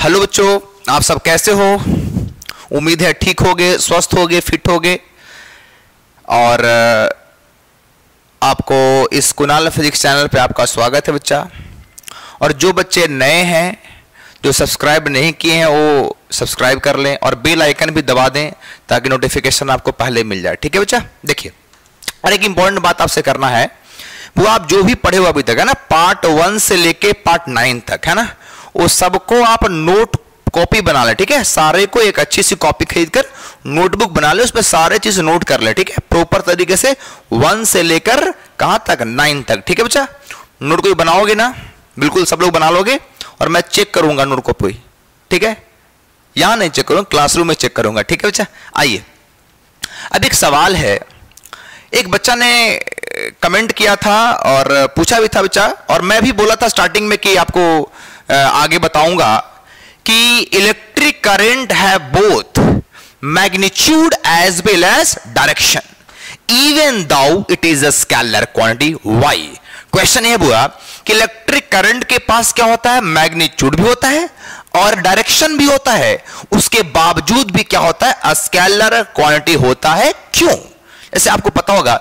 Hello बच्चों, आप सब कैसे हो? उम्मीद है ठीक होगे, स्वस्थ होगे, फिट होगे। और आपको इस कुणाल फिजिक्स चैनल पे आपका स्वागत है बच्चा। और जो बच्चे नए हैं, जो सब्सक्राइब नहीं किए हैं, वो सब्सक्राइब कर लें और बेल आइकन भी दबा दें ताकि नोटिफिकेशन आपको पहले मिल जाए। ठीक है बच्चा? देखिए, और एक इंपॉर्टेंट बात आपसे करना है, वो आप जो भी पढ़े हो अभी तक है ना, पार्ट 1 से लेके पार्ट 9 तक है ना, वो सबको आप नोट कॉपी बना ले। ठीक है? सारे को एक अच्छी सी कॉपी खरीद कर नोटबुक बना ले, उसमें सारे चीज नोट कर ले। ठीक है? प्रॉपर तरीके से 1 से लेकर कहां तक, 9 तक। ठीक है बच्चा? नोट कॉपी बनाओगे ना? बिल्कुल सब लोग बना लोगे और मैं चेक करूंगा नोट कॉपी। ठीक है? यहां नहीं चेक करूंगा, क्लासरूम में चेक करूंगा। ठीक है बच्चा? आइए, अब एक सवाल है। एक बच्चा ने कमेंट किया था और पूछा भी था बच्चा, और मैं भी बोला था स्टार्टिंग में कि आपको आगे बताऊंगा कि इलेक्ट्रिक करंट है both magnitude as well as direction even though it is a scalar quantity. Why? Question ये हुआ कि इलेक्ट्रिक करंट के पास क्या होता है, मैग्नीट्यूड भी होता है और डायरेक्शन भी होता है, उसके बावजूद भी क्या होता है, स्केलर क्वांटिटी होता है। क्यों? जैसे आपको पता होगा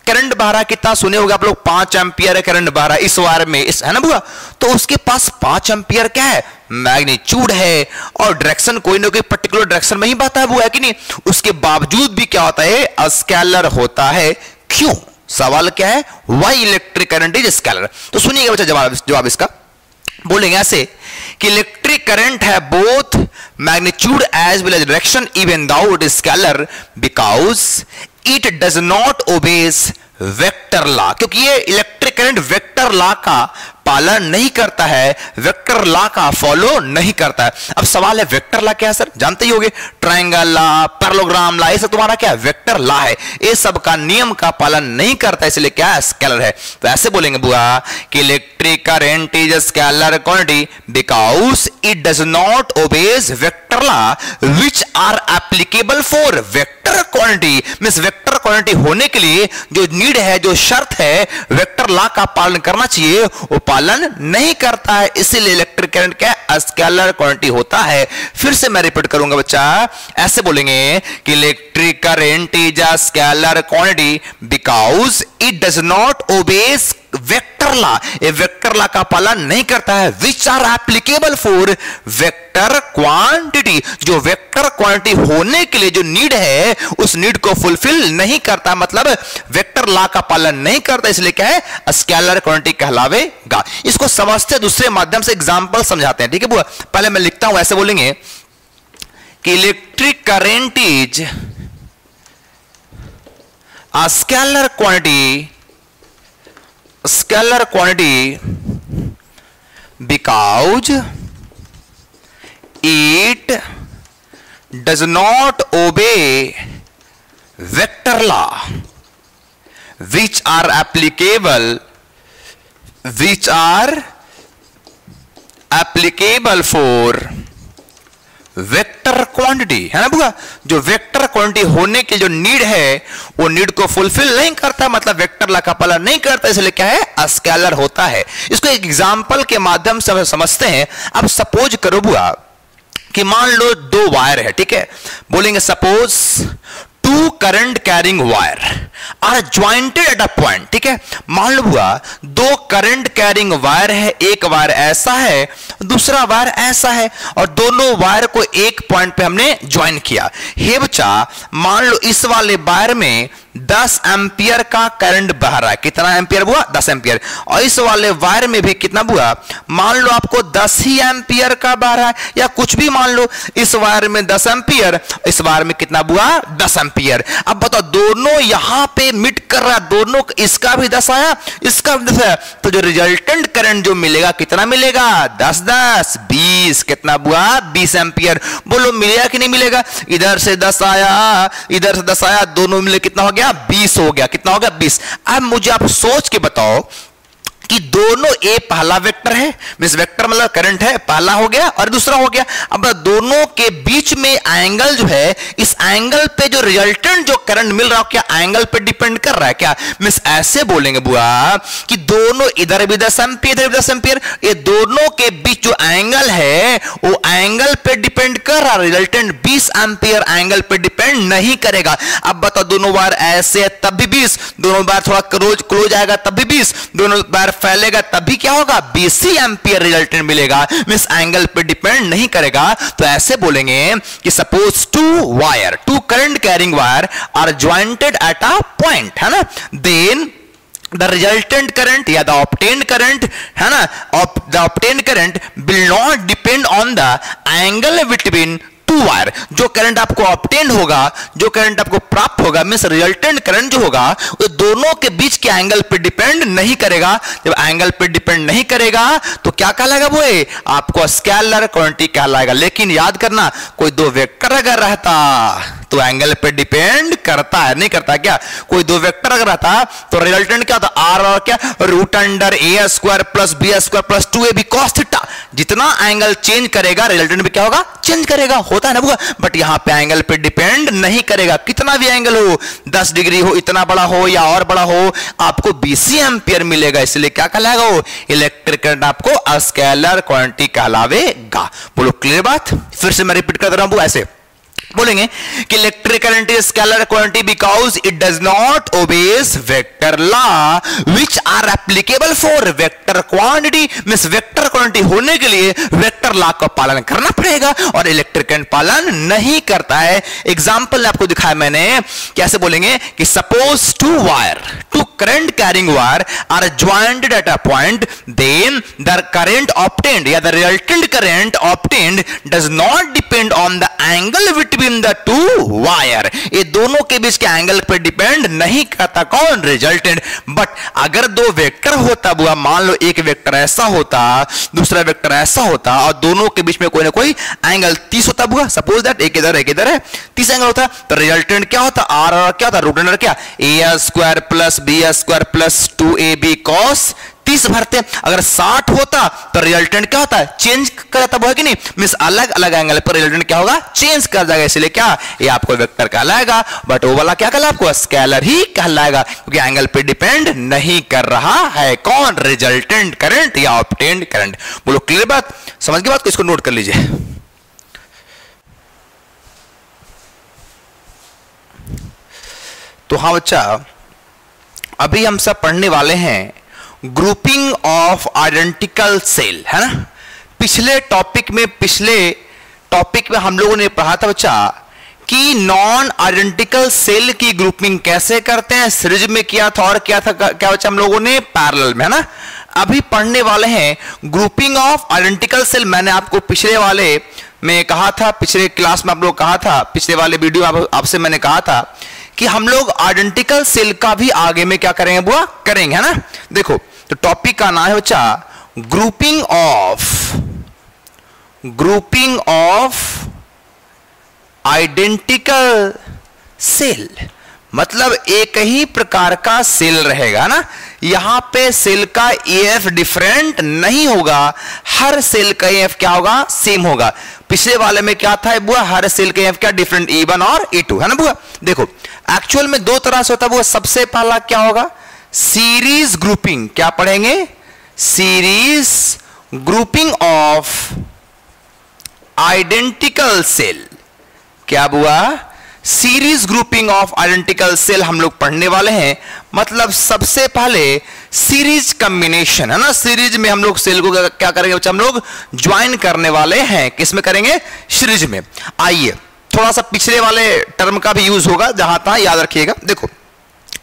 करंट बह रहा कितना, सुने होगा आप लोग, 5 एम्पियर है करंट बह रहा इस वायर में, इस है ना बुआ, तो उसके पास 5 एम्पियर क्या है, मैग्नीट्यूड है, और डायरेक्शन कोई ना कोई पर्टिकुलर डायरेक्शन में ही बहता है, वो है कि नहीं। उसके बावजूद भी क्या होता है, स्केलर होता है। क्यों? सवाल क्या है, why electric current is scalar. तो सुनिएगा बच्चा जवाब इसका। बोलेंगे ऐसे कि इलेक्ट्रिक करंट है both magnitude as well as direction even though it is scalar because it does not obeys vector law. क्योंकि ये इलेक्ट्रिक करंट वेक्टर लॉ का पालन नहीं करता है, वेक्टर लॉ का फॉलो नहीं करता है। अब सवाल है, वेक्टर लॉ क्या है सर? जानते ही होंगे, ट्रायंगल लॉ, पैरेललोग्राम लॉ, ये सब तुम्हारा क्या है, वेक्टर लॉ है। ये सब का नियम का पालन नहीं करता, इसलिए क्या है, स्केलर है। तो ऐसे बोलेंगे बुआ कि electric current is a scalar quantity because it does not obeys vector law which are applicable for vector quantity. Means vector quantity होने के लिए जो नीड है, जो शर्त है, वेक्टर लॉ का पालन करना चाहिए, वो पालन नहीं करता है, इसीलिए इलेक्ट्रिक करंट क्या है, स्केलर क्वांटिटी होता है। फिर से मैं रिपीट करूंगा बच्चा, ऐसे बोलेंगे कि electric current is a scalar quantity because it does not obeys vector law, ये वेक्टर लॉ का पालन नहीं करता है, which are applicable for vector quantity. जो वेक्टर क्वांटिटी होने के लिए जो नीड है, उस नीड को फुलफिल नहीं करता, मतलब वेक्टर लॉ का पालन नहीं करता, इसलिए क्या है, स्केलर क्वांटिटी कहलावेगा। इसको समझते दूसरे माध्यम से एग्जांपल समझाते हैं। ठीक है बुआ? पहले मैं लिखता हूं, ऐसे बोलेंगे कि electric current is a scalar quantity because it does not obey vector law which are applicable for vector quantity, है ना बुआ। जो वेक्टर क्वांटिटी होने की जो नीड है, वो नीड को फुलफिल नहीं करता, मतलब वेक्टर लॉ का पालन नहीं करता, इसलिए क्या है, स्केलर होता है। इसको एक एग्जांपल के माध्यम से समझते हैं। अब सपोज करो बुआ कि मान लो 2 वायर है। ठीक है? बोलेंगे suppose 2 current carrying wire are jointed at a point. ठीक है? मान लो बुआ 2 करंट कैरिंग वायर है, एक वायर ऐसा है, दूसरा वायर ऐसा है, और दोनों वायर को एक पॉइंट पे हमने ज्वाइन किया। हे बच्चा, मान लो इस वाले वायर में 10 एम्पियर का करंट बह रहा है। कितना एम्पियर बुआ? 10 एम्पियर। और इस वाले वायर में भी कितना बुआ? मान लो आपको 10 ही एम्पियर का बह रहा है, या कुछ भी मान लो, इस वायर में 10 एम्पियर, इस वायर में कितना बुआ? 10 एम्पियर। अब बताओ, दोनों यहां पे मिट कर रहा, दोनों, इसका भी 10 आया, इसका भी 10 आया, तो जो रिजल्टेंट करंट जो मिलेगा कितना मिलेगा? 10 10 20, कितना बुआ? 20 एम्पियर। बोलो मिलेगा कि नहीं मिलेगा? इधर से 10 आया, इधर से 10 आया, दोनों मिले कितना हो गया? 20 हो गया। कितना हो गया? 20। अब मुझे आप सोच के बताओ कि दोनों ए पहला वेक्टर है, मींस वेक्टर मतलब करंट है, पहला हो गया और दूसरा हो गया। अब दोनों के बीच में एंगल जो है, इस एंगल पे जो रिजल्टेंट जो करंट मिल रहा है क्या एंगल पे डिपेंड कर रहा है क्या? मींस ऐसे बोलेंगे बुआ कि दोनों इधर भी 10 एम्पियर इधर भी 10 एम्पियर, ये दोनों के बीच जो एंगल है वो एंगल पे डिपेंड कर रहा है। रिजल्टेंट 20 एम्पियर एंगल पे डिपेंड नहीं करेगा। अब बताओ दोनों बार ऐसे है तब भी 20, दोनों बार थोड़ा क्लोज आएगा तब भी 20, दोनों बार फैलेगा तभी क्या होगा? 20 एम्पियर रिजल्टेंट मिलेगा, मींस एंगल पे डिपेंड नहीं करेगा। तो ऐसे बोलेंगे कि suppose two current carrying wire are jointed at a point, है ना, देन द रिजल्टेंट करंट या द ऑब्टेन्ड करंट, है ना, the obtained current will not depend on the angle between two wire. जो करंट आपको ऑब्टेन होगा, जो current आपको प्राप्त होगा, मींस रिजल्टेंट करंट जो होगा वो दोनों के बीच के एंगल पे डिपेंड नहीं करेगा। जब एंगल पे डिपेंड नहीं करेगा तो क्या कहलाएगा वो? आपको स्केलर क्वांटिटी कहलाएगा। लेकिन याद करना, कोई दो वेक्टर अगर रहता तो एंगल पे डिपेंड करता है, नहीं करता क्या? कोई दो वेक्टर अगर रहता तो रिजल्टेंट क्या होता? आर और क्या root under A square plus B square plus 2ab cos theta. जितना एंगल चेंज करेगा रिजल्टेंट भी क्या होगा? चेंज करेगा, होता है ना बुआ। बट यहां पे एंगल पे डिपेंड नहीं करेगा। कितना भी एंगल हो, 10 डिग्री हो, इतना बड़ा हो या और बड़ा हो, आपको 20 एम्पियर मिलेगा। इसलिए क्या कहलाएगा वो? इलेक्ट्रिक करंट आपको स्केलर क्वांटिटी कहलावेगा। बोलो क्लियर बात? फिर से मैं रिपीट कर दे रहा हूं, ऐसे बोलेंगे कि electric current is scalar quantity because it does not obeys vector law which are applicable for vector quantity. Means vector quantity होने के लिए वेक्टर लॉ का पालन करना पड़ेगा और इलेक्ट्रिक करंट पालन नहीं करता है। एग्जांपल आपको दिखाया मैंने, कैसे बोलेंगे कि suppose two current carrying wire are jointed at a point, then the current obtained या the resultant current obtained does not depend on the angle between the two wire. ये दोनों के बीच के एंगल पर डिपेंड नहीं करता। कौन? रिजल्टेंट। बट अगर दो वेक्टर होता बुआ, मान लो एक वेक्टर ऐसा होता, दूसरा वेक्टर ऐसा होता और दोनों के बीच में कोई ना कोई एंगल 30 होता बुआ, सपोज दैट एक इधर है 30 एंगल होता, तो रिजल्टेंट क्या होता? आर और क्या होता? रूट अंडर क्या A square plus B square plus 2ab cos 30 भरते। अगर 60 होता तो रिजल्टेंट क्या होता है? चेंज कर जाता है कि नहीं? मींस अलग अलग एंगल पर रिजल्टेंट क्या होगा? चेंज कर जाएगा। इसलिए क्या ये आपको वेक्टर कहलाएगा, बट वो वाला क्या कहलाएगा? आपको स्केलर ही कहलाएगा, क्योंकि एंगल पे डिपेंड नहीं कर रहा है। कौन? रिजल्टेंट करंट या ऑब्टेन्ड करंट। बोलो क्लियर बात? समझ गए बात को? इसको नोट कर लीजिए। तो हाँ बच्चा, अभी हम सब पढ़ने वाले हैं ग्रुपिंग ऑफ आइडेंटिकल सेल, है ना। पिछले टॉपिक में हम लोगों ने पढ़ा था बच्चा कि नॉन आइडेंटिकल सेल की ग्रुपिंग कैसे करते हैं। सीरीज में किया था और क्या था क्या बच्चा हम लोगों ने? पैरेलल में, है ना। अभी पढ़ने वाले हैं ग्रुपिंग ऑफ आइडेंटिकल सेल। मैंने आपको पिछले वाले में कहा था, पिछले क्लास में आप लोग कहा था, पिछले वाले वीडियो आपसे मैंने कहा था कि हम लोग आइडेंटिकल सेल का भी आगे में क्या करेंगे बुआ? करेंगे, है ना। देखो तो टॉपिक का नाम है बच्चा ग्रुपिंग ऑफ आइडेंटिकल सेल। मतलब एक ही प्रकार का सेल रहेगा ना। यहां पे सेल का EF डिफरेंट नहीं होगा, हर सेल का EF क्या होगा? सेम होगा। पिछले वाले में क्या था बुआ? हर सेल का EF क्या डिफरेंट, E1 और E2, है ना बुआ। देखो एक्चुअल में दो तरह से होता है बुआ। सबसे पहला क्या होगा? Series grouping. क्या पढ़ेंगे? Series grouping of identical cell. क्या बुआ? Series grouping of identical cell हम लोग पढ़ने वाले हैं। मतलब सबसे पहले सीरीज कॉम्बिनेशन, है ना। सीरीज में हम लोग सेल को क्या करेंगे बच्चा? हम लोग ज्वाइन करने वाले हैं। किस में करेंगे? सीरीज में। आइए थोड़ा सा पिछले वाले टर्म का भी यूज होगा, जहां तहां याद रखिएगा। देखो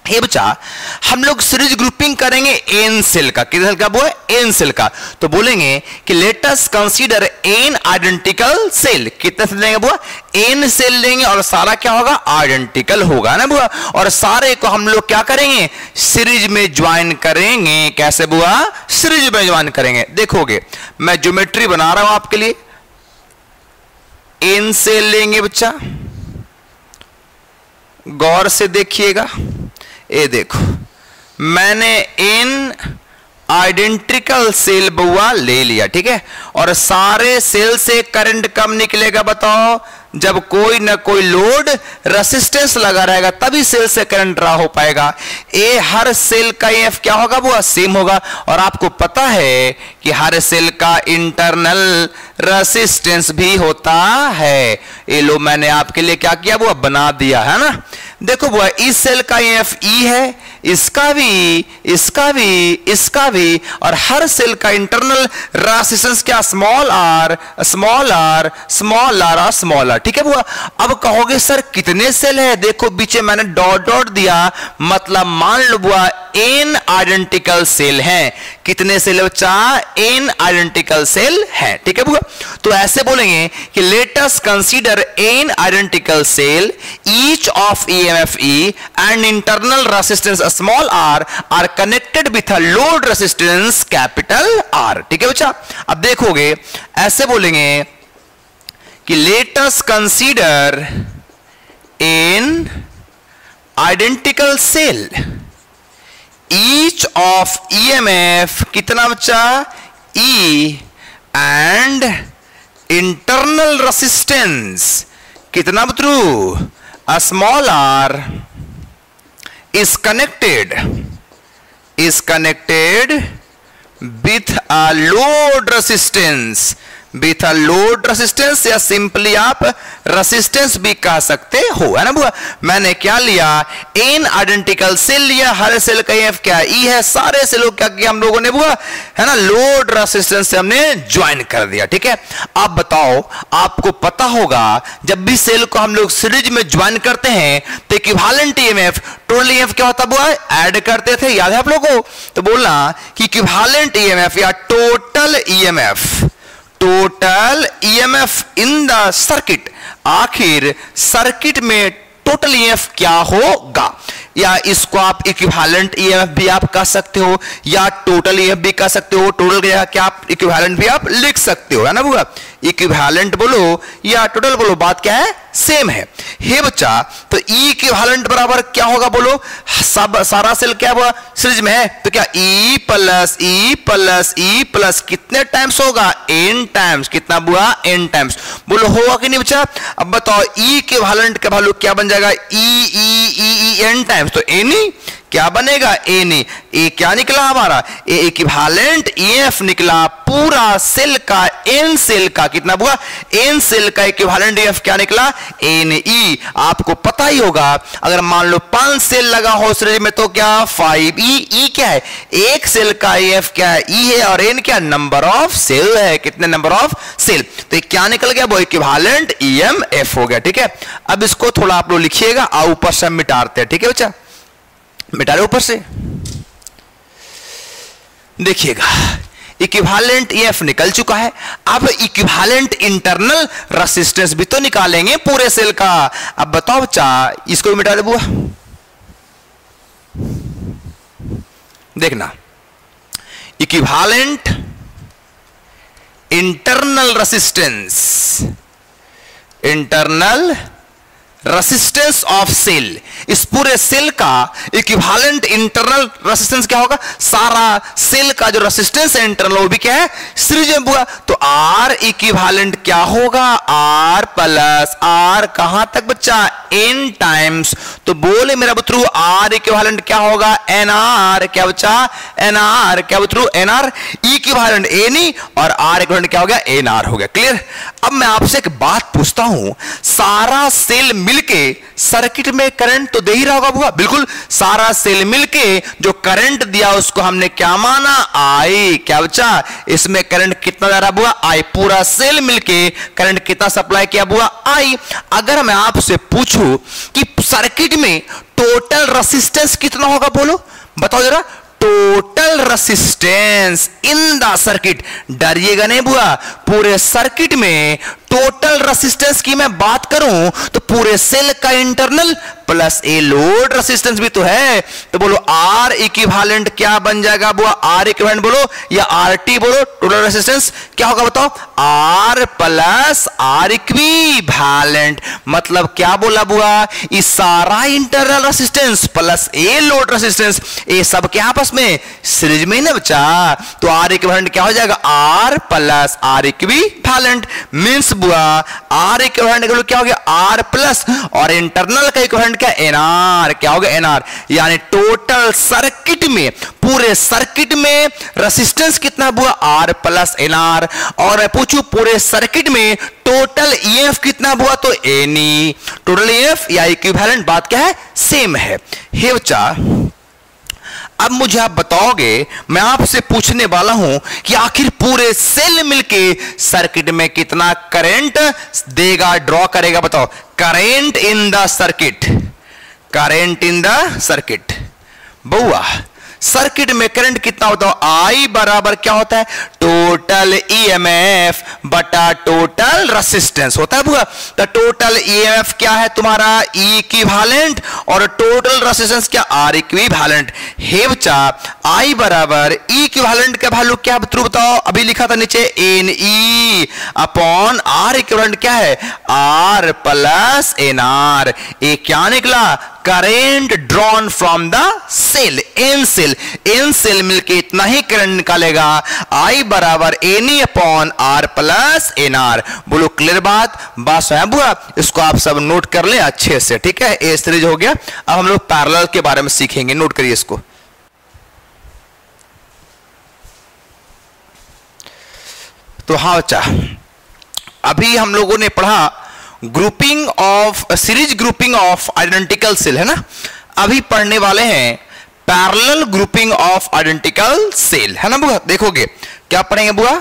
हे बच्चा, हम लोग सीरीज ग्रुपिंग करेंगे एन सेल का। किस सेल का वो? एन सेल का। तो बोलेंगे कि let us consider n identical cell. कितने सेल लेंगे बुआ? एन सेल लेंगे और सारा क्या होगा? आइडेंटिकल होगा ना बुआ। और सारे को हम लोग क्या करेंगे? सीरीज में ज्वाइन करेंगे। कैसे बुआ? सीरीज में ज्वाइन करेंगे। देखोगे मैं ज्योमेट्री बना रहा हूं आपके लिए। एन सेल लेंगे बच्चा, गौर से देखिएगा। ये देखो मैंने एन आइडेंटिकल सेल बुआ ले लिया, ठीक है। और सारे सेल से करंट कब निकलेगा बताओ? जब कोई ना कोई लोड रेसिस्टेंस लगा रहेगा तभी सेल से करंट ड्रा हो पाएगा। ए हर सेल का EMF क्या होगा बुआ? सेम होगा। और आपको पता है कि हर सेल का इंटरनल रेसिस्टेंस भी होता है। ये लो मैंने आपके लिए क्या किया बुआ? बना दिया है ना। देखो बुआ, इस सेल का EMF E है, इसका भी, इसका भी, इसका भी, और हर सेल का इंटरनल रेसिस्टेंस क्या? Small r small r small r और स्मॉल आर, ठीक है बुआ। अब कहोगे सर कितने सेल है? देखो बीच में मैंने डॉट डॉट दिया, मतलब मान लो बुआ n आइडेंटिकल सेल हैं। कितने सेल है बच्चा? n आइडेंटिकल सेल हैं, ठीक है बुआ। तो ऐसे बोलेंगे कि let us consider n identical cell, each of EMF E and internal resistance small r are connected with a load resistance capital R, ठीक है बच्चा। अब देखोगे ऐसे बोलेंगे कि let us consider an identical cell, each of EMF कितना बच्चा? E and internal resistance कितना बच्चू? A small r is connected with a load resistance, with a load resistance, या सिंपली आप रेसिस्टेंस भी कह सकते हो, है ना बुआ। मैंने क्या लिया? n आइडेंटिकल सेल लिया, हर सेल का EMF क्या? E है। सारे सेलों क्या किया हम लोगों ने बुआ? है ना, लोड रेसिस्टेंस से हमने ज्वाइन कर दिया, ठीक है। आप बताओ, आपको पता होगा जब भी सेल को हम लोग सीरीज में ज्वाइन करते हैं तो इक्विवेलेंट EMF टोटल EMF क्या होता बुआ? ऐड करते थे, याद है आप लोगों को? तो बोलना कि इक्विवेलेंट EMF या total EMF in the circuit, आखिर सर्किट में टोटल EMF क्या होगा? या इसको आप इक्विवेलेंट EMF भी आप कह सकते हो, या टोटल EMF भी कह सकते हो। टोटल क्या क्या आप इक्विवेलेंट भी आप लिख सकते हो, है ना बुआ। इक्विवेलेंट बोलो या टोटल बोलो, बात क्या है? सेम है। हे बच्चा, तो E इक्विवेलेंट बराबर क्या होगा बोलो? सब सारा सेल क्या हुआ? सीरीज में है, तो क्या E plus E plus E plus कितने टाइम्स होगा? n times. कितना बुआ? n times. बोलो होगा कि नहीं बच्चा? अब बताओ E इक्विवेलेंट का वैल्यू क्या बन जाएगा? E n टाइम्स, तो n क्या बनेगा? n। ए क्या निकला हमारा? ए इक्विवेलेंट EMF निकला पूरा सेल का, n सेल का। कितना बुआ? n सेल का इक्विवेलेंट EMF क्या निकला? Ne। आपको पता ही होगा, अगर मान लो 5 सेल लगा हो सीरीज में तो क्या? 5E। E क्या है? एक सेल का EMF क्या है? E है, और n क्या? नंबर ऑफ सेल है। कितने नंबर ऑफ सेल? तो क्या निकल गया? वो इक्विवेलेंट EMF हो गया, ठीक है। अब इसको थोड़ा आप लोग लिखिएगा, और ऊपर से हम मिटाते हैं, ठीक है बच्चा। मिटा रहे ऊपर से, देखिएगा इक्विवेलेंट EMF निकल चुका है। अब इक्विवेलेंट इंटरनल रेसिस्टेंस भी तो निकालेंगे पूरे सेल का। अब बताओ बच्चा, इसको भी मिटा दे बुआ। देखना, equivalent internal resistance of cell, इस पूरे सेल का इक्विवेलेंट इंटरनल रेसिस्टेंस क्या होगा? सारा सेल का जो रेसिस्टेंस है इंटरनल, वो भी क्या है? सीरीज में बुआ। तो R इक्विवेलेंट क्या होगा? R प्लस R कहां तक बच्चा? n times. तो बोले मेरा बच्चू R इक्विवेलेंट क्या होगा? NR। क्या बच्चा? NR। क्या बच्चू? NR। इक्विवेलेंट NE और R इक्विवेलेंट क्या हो गया? NR हो गया। क्लियर? अब मैं आपसे एक बात पूछता हूं, सारा सेल मिलके सर्किट में करंट तो दे ही रहा होगा बुआ? बिल्कुल। सारा सेल मिलके जो करंट दिया उसको हमने क्या माना? I। क्या बच्चा? इसमें करंट कितना जा रहा बुआ? I। पूरा सेल मिलके करंट कितना सप्लाई किया बुआ? I। अगर मैं आपसे पूछूं कि सर्किट में टोटल रेसिस्टेंस कितना होगा, बोलो बताओ जरा। Total resistance in the circuit, डरिएगा नहीं बुआ, पूरे सर्किट में टोटल रेसिस्टेंस की मैं बात करूं तो पूरे सेल का internal plus a load resistance भी तो है, तो बोलो आर इक्विवेलेंट क्या बन जाएगा बुआ? आर इक्विवेलेंट बोलो या आर टी बोलो, टोटल रेसिस्टेंस क्या होगा बताओ? R plus are equivalent. मतलब क्या बोला बुआ? इस सारा internal resistance plus a load resistance, ये सब के आपस में सीरीज में ना बच्चा, तो आर इक्विवेलेंट क्या हो जाएगा? R plus are equivalent. Means बुआ आर इक्विवेलेंट क्या हो गया? आर प्लस, और इंटरनल का इक्विवेलेंट क्या? एनआर। क्या हो गया? एनआर। यानी टोटल सर्किट में, पूरे सर्किट में रेसिस्टेंस कितना बुआ? R plus n r. और मैं पूछूं पूरे सर्किट में टोटल ईएफ कितना बुआ? तो एनी। टोटल ईएफ या इक्विवेलेंट बात क्या है? सेम है। हे बच्चा अब मुझे आप बताओगे, मैं आपसे पूछने वाला हूं कि आखिर पूरे सेल मिलके सर्किट में कितना करंट देगा, ड्रॉ करेगा? बताओ। Current in the circuit, current in the circuit. बउआ सर्किट में करंट कितना होता है? आई बराबर क्या होता है? टोटल ईएमएफ बटा टोटल रेसिस्टेंस होता है बुआ। तो टोटल ईएमएफ क्या है तुम्हारा? इक्विवेलेंट, और टोटल रेसिस्टेंस क्या? R equivalent. हे बच्चा आई बराबर इक्विवेलेंट का वैल्यू क्या बताओ? अभी लिखा था नीचे n e upon r equivalent क्या है? R plus n r. ये क्या निकला? Current drawn from the cell, n cell. N cell मिलके इतना ही करंट निकालेगा, आई बराबर n e upon r plus n r. बोलो क्लियर बात? बात है बुआ, इसको आप सब नोट कर ले अच्छे से, ठीक है? ए सीरीज हो गया। अब हम लोग पैरेलल के बारे में सीखेंगे, नोट करिए इसको। तो हाँ बच्चा, अभी हम लोगों ने पढ़ा grouping of series, grouping of identical cell, है ना? अभी पढ़ने वाले हैं parallel grouping of identical cell, है ना बुआ? देखोगे क्या पढ़ेंगे बुआ?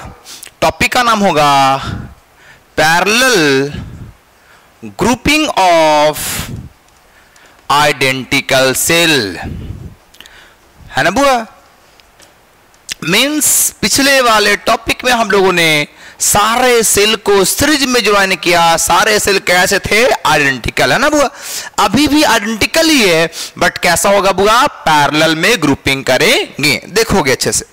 टॉपिक का नाम होगा parallel grouping of identical cell, है ना बुआ? मींस पिछले वाले टॉपिक में हम लोगों ने सारे सेल को सीरीज में ज्वाइन किया, सारे सेल कैसे थे? आइडेंटिकल, है ना बुआ? अभी भी आइडेंटिकल ही है, बट कैसा होगा बुआ? पैरेलल में ग्रुपिंग करेंगे। देखोगे अच्छे से।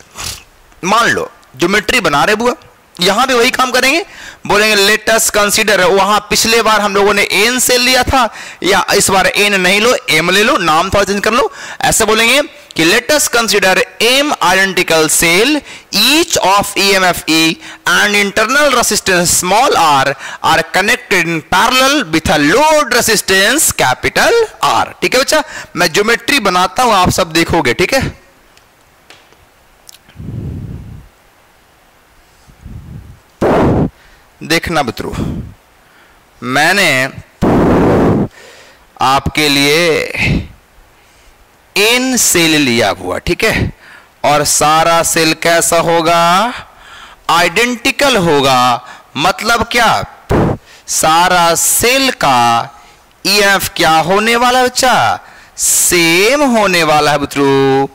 मान लो ज्योमेट्री बना रहे बुआ, यहां भी वही काम करेंगे, बोलेंगे लेट अस कंसीडर। वहां पिछले बार हम लोगों ने एन सेल लिया था, या इस बार एन नहीं लो, एम ले लो, नाम थोड़ा चेंज कर लो। ऐसे बोलेंगे कि let us consider m identical cell, each of EMF e and internal resistance small r are connected in parallel with a load resistance capital r. ठीक है बच्चा, मैं ज्योमेट्री बनाता हूं, आप सब देखोगे, ठीक है? देखना बतरू, मैंने आपके लिए एन सेल लिया हुआ, ठीक है? और सारा सेल कैसा होगा? आइडेंटिकल होगा। मतलब क्या? सारा सेल का ईएफ क्या होने वाला बच्चा? सेम होने वाला है बतरू।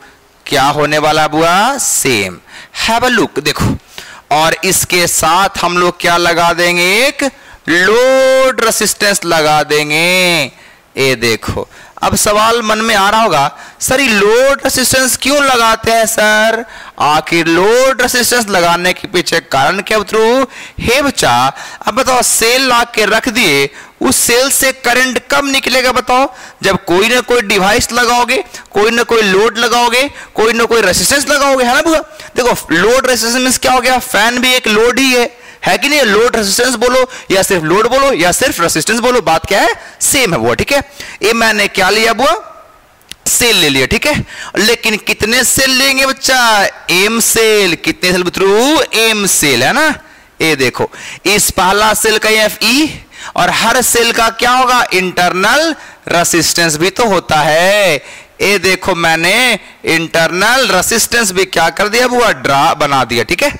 क्या होने वाला बुआ? सेम। हैव अ लुक, देखो। और इसके साथ हम लोग क्या लगा देंगे? एक लोड रेसिस्टेंस लगा देंगे। ये देखो, अब सवाल मन में आ रहा होगा, सर ये लोड रेसिस्टेंस क्यों लगाते हैं सर? आखिर लोड रेसिस्टेंस लगाने के पीछे कारण क्या बतरू? हे बच्चा, अब बताओ, सेल ला के रख दिए, उस सेल से करंट कब निकलेगा बताओ? जब कोई ना कोई डिवाइस लगाओगे, कोई ना कोई लोड लगाओगे, कोई ना कोई रेसिस्टेंस लगाओगे, है ना बुआ? देखो, लोड रेसिस्टेंस क्या हो गया? फैन भी एक लोड ही है कि नहीं? लोड रेसिस्टेंस बोलो या सिर्फ लोड बोलो या सिर्फ रेसिस्टेंस बोलो, बात क्या है? सेम है बुआ, ठीक है? ये मैंने क्या लिया बुआ? सेल ले लिया, ठीक है? लेकिन कितने सेल लेंगे बच्चा? M cell. कितने सेल बतरू? एम सेल, है ना? ये देखो, इस पहला सेल का एफ ई, और हर सेल का क्या होगा? इंटरनल रेसिस्टेंस भी तो होता है। ये देखो, मैंने इंटरनल रेसिस्टेंस भी क्या कर दिया बुआ? ड्रा बना दिया, ठीक है?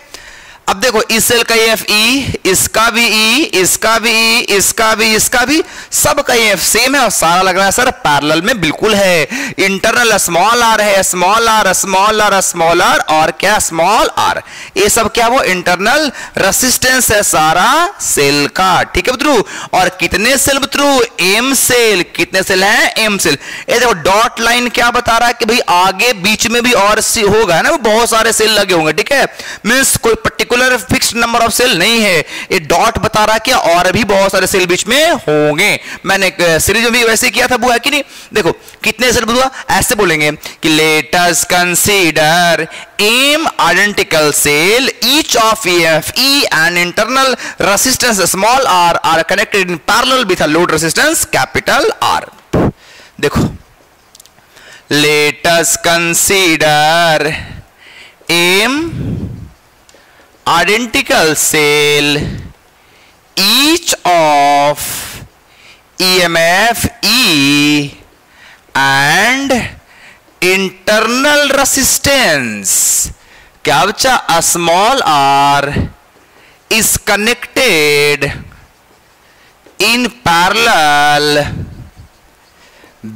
अब देखो इस सेल का EF E, इसका भी E, इसका भी E, इसका भी सब का EF सेम है और सारा लग रहा है सर पैरेलल में बिल्कुल है। इंटरनल स्मॉल r है, small r small r small r और क्या स्मॉल r, ये सब क्या वो इंटरनल रेसिस्टेंस है सारा सेल का, ठीक है बच्चों। और कितने सेल बच्चों, M सेल, कितने सेल हैं M सेल। ये देखो डॉट लाइन क्या बता रहा है कि भाई आगे बीच में भी और होगा ना, वो बहुत सारे सेल लगे होंगे, ठीक है। मींस कोई particular fixed number of cell नहीं है, ये डॉट बता रहा है कि और भी बहुत सारे सेल बीच में होंगे। मैंने सीरीज में भी वैसे किया था, वो है कि नहीं। देखो कितने सेल बुआ, ऐसे बोलेंगे कि let us consider M identical cell, each of EF E and internal resistance small r are connected in parallel with a load resistance capital R। देखो let us consider M identical cell, each of EMF E and internal resistance क्या बच्चा small r is connected in parallel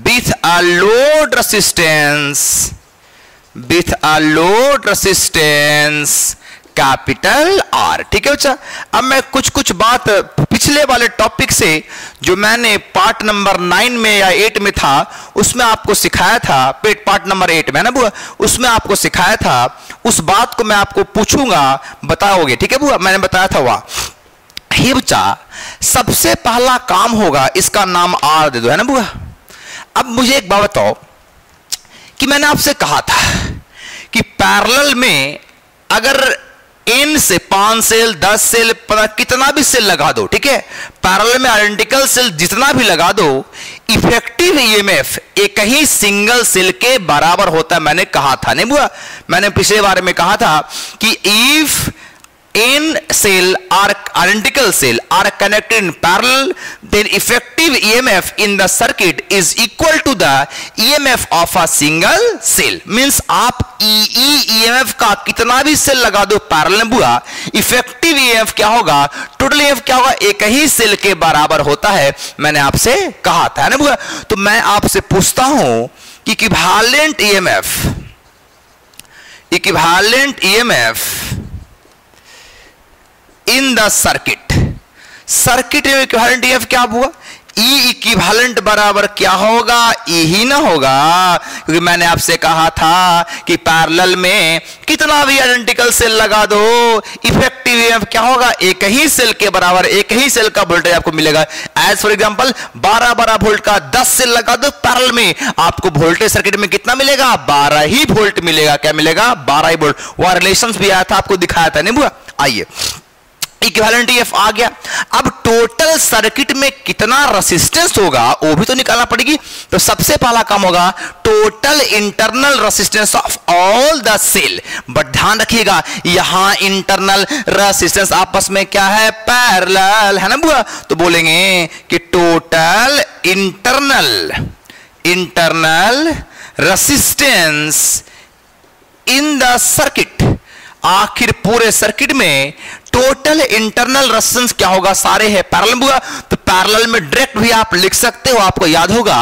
with a load resistance capital R, ठीक है बच्चा। अब मैं कुछ बात पिछले वाले टॉपिक से जो मैंने पार्ट नंबर 9 में या 8 में था उसमें आपको सिखाया था, पार्ट नंबर 8 में ना बुआ, उसमें आपको सिखाया था, उस बात को मैं आपको पूछूंगा, बताओगे, ठीक है बुआ। मैंने बताया था वहां हे बच्चा सबसे पहला काम होगा इसका नाम R दे दो, है ना बुआ। अब मुझे एक बात बताओ कि मैंने आपसे कहा था कि पैरेलल में अगर N से 5 सेल 10 सेल कितना भी सेल लगा दो, ठीक है, पैरेलल में आइडेंटिकल सेल जितना भी लगा दो, इफेक्टिव EMF एक ही सिंगल सेल के बराबर होता है। मैंने कहा था नहीं बुआ, मैंने पिछले बार में कहा था कि if N cell are identical cell are connected in parallel, then effective EMF in the circuit is equal to the EMF of a single cell। Means आप EMF का कितना भी सेल लगा दो पैरेलल में बुआ, इफेक्टिव EMF क्या होगा, टोटल EMF क्या होगा, एक ही सेल के बराबर होता है। मैंने आपसे कहा था ना बुआ। तो मैं आपसे पूछता हूं कि equivalent EMF in the circuit में इक्विवेलेंट EMF क्या हुआ, E इक्विवेलेंट बराबर क्या होगा, E ही ना होगा, क्योंकि मैंने आपसे कहा था कि पैरेलल में कितना भी आइडेंटिकल सेल लगा दो, इफेक्टिव EMF क्या होगा, एक ही सेल के बराबर, एक ही सेल का वोल्टेज आपको मिलेगा। एज फॉर एग्जांपल 12 वोल्ट का 10 सेल लगा दो पैरेलल में, आपको वोल्टेज सर्किट में कितना मिलेगा, 12 ही वोल्ट मिलेगा। क्या मिलेगा, 12 ही वोल्ट। वहां रिलेशंस भी आया था, आपको दिखाया था नहीं बुआ। आइए इक्विवेलेंट EMF आ गया। अब टोटल सर्किट में कितना रेसिस्टेंस होगा वो भी तो निकालना पड़ेगी। तो सबसे पहला काम होगा total internal resistance of all the cell. But ध्यान रखिएगा यहां इंटरनल रेसिस्टेंस आपस में क्या है, पैरेलल, है ना बुआ। तो बोलेंगे कि total internal resistance in the circuit, आखिर पूरे सर्किट में टोटल इंटरनल रेजिस्टेंस क्या होगा, सारे है पैरेलल में हुआ। तो पैरेलल में डायरेक्ट भी आप लिख सकते हो, आपको याद होगा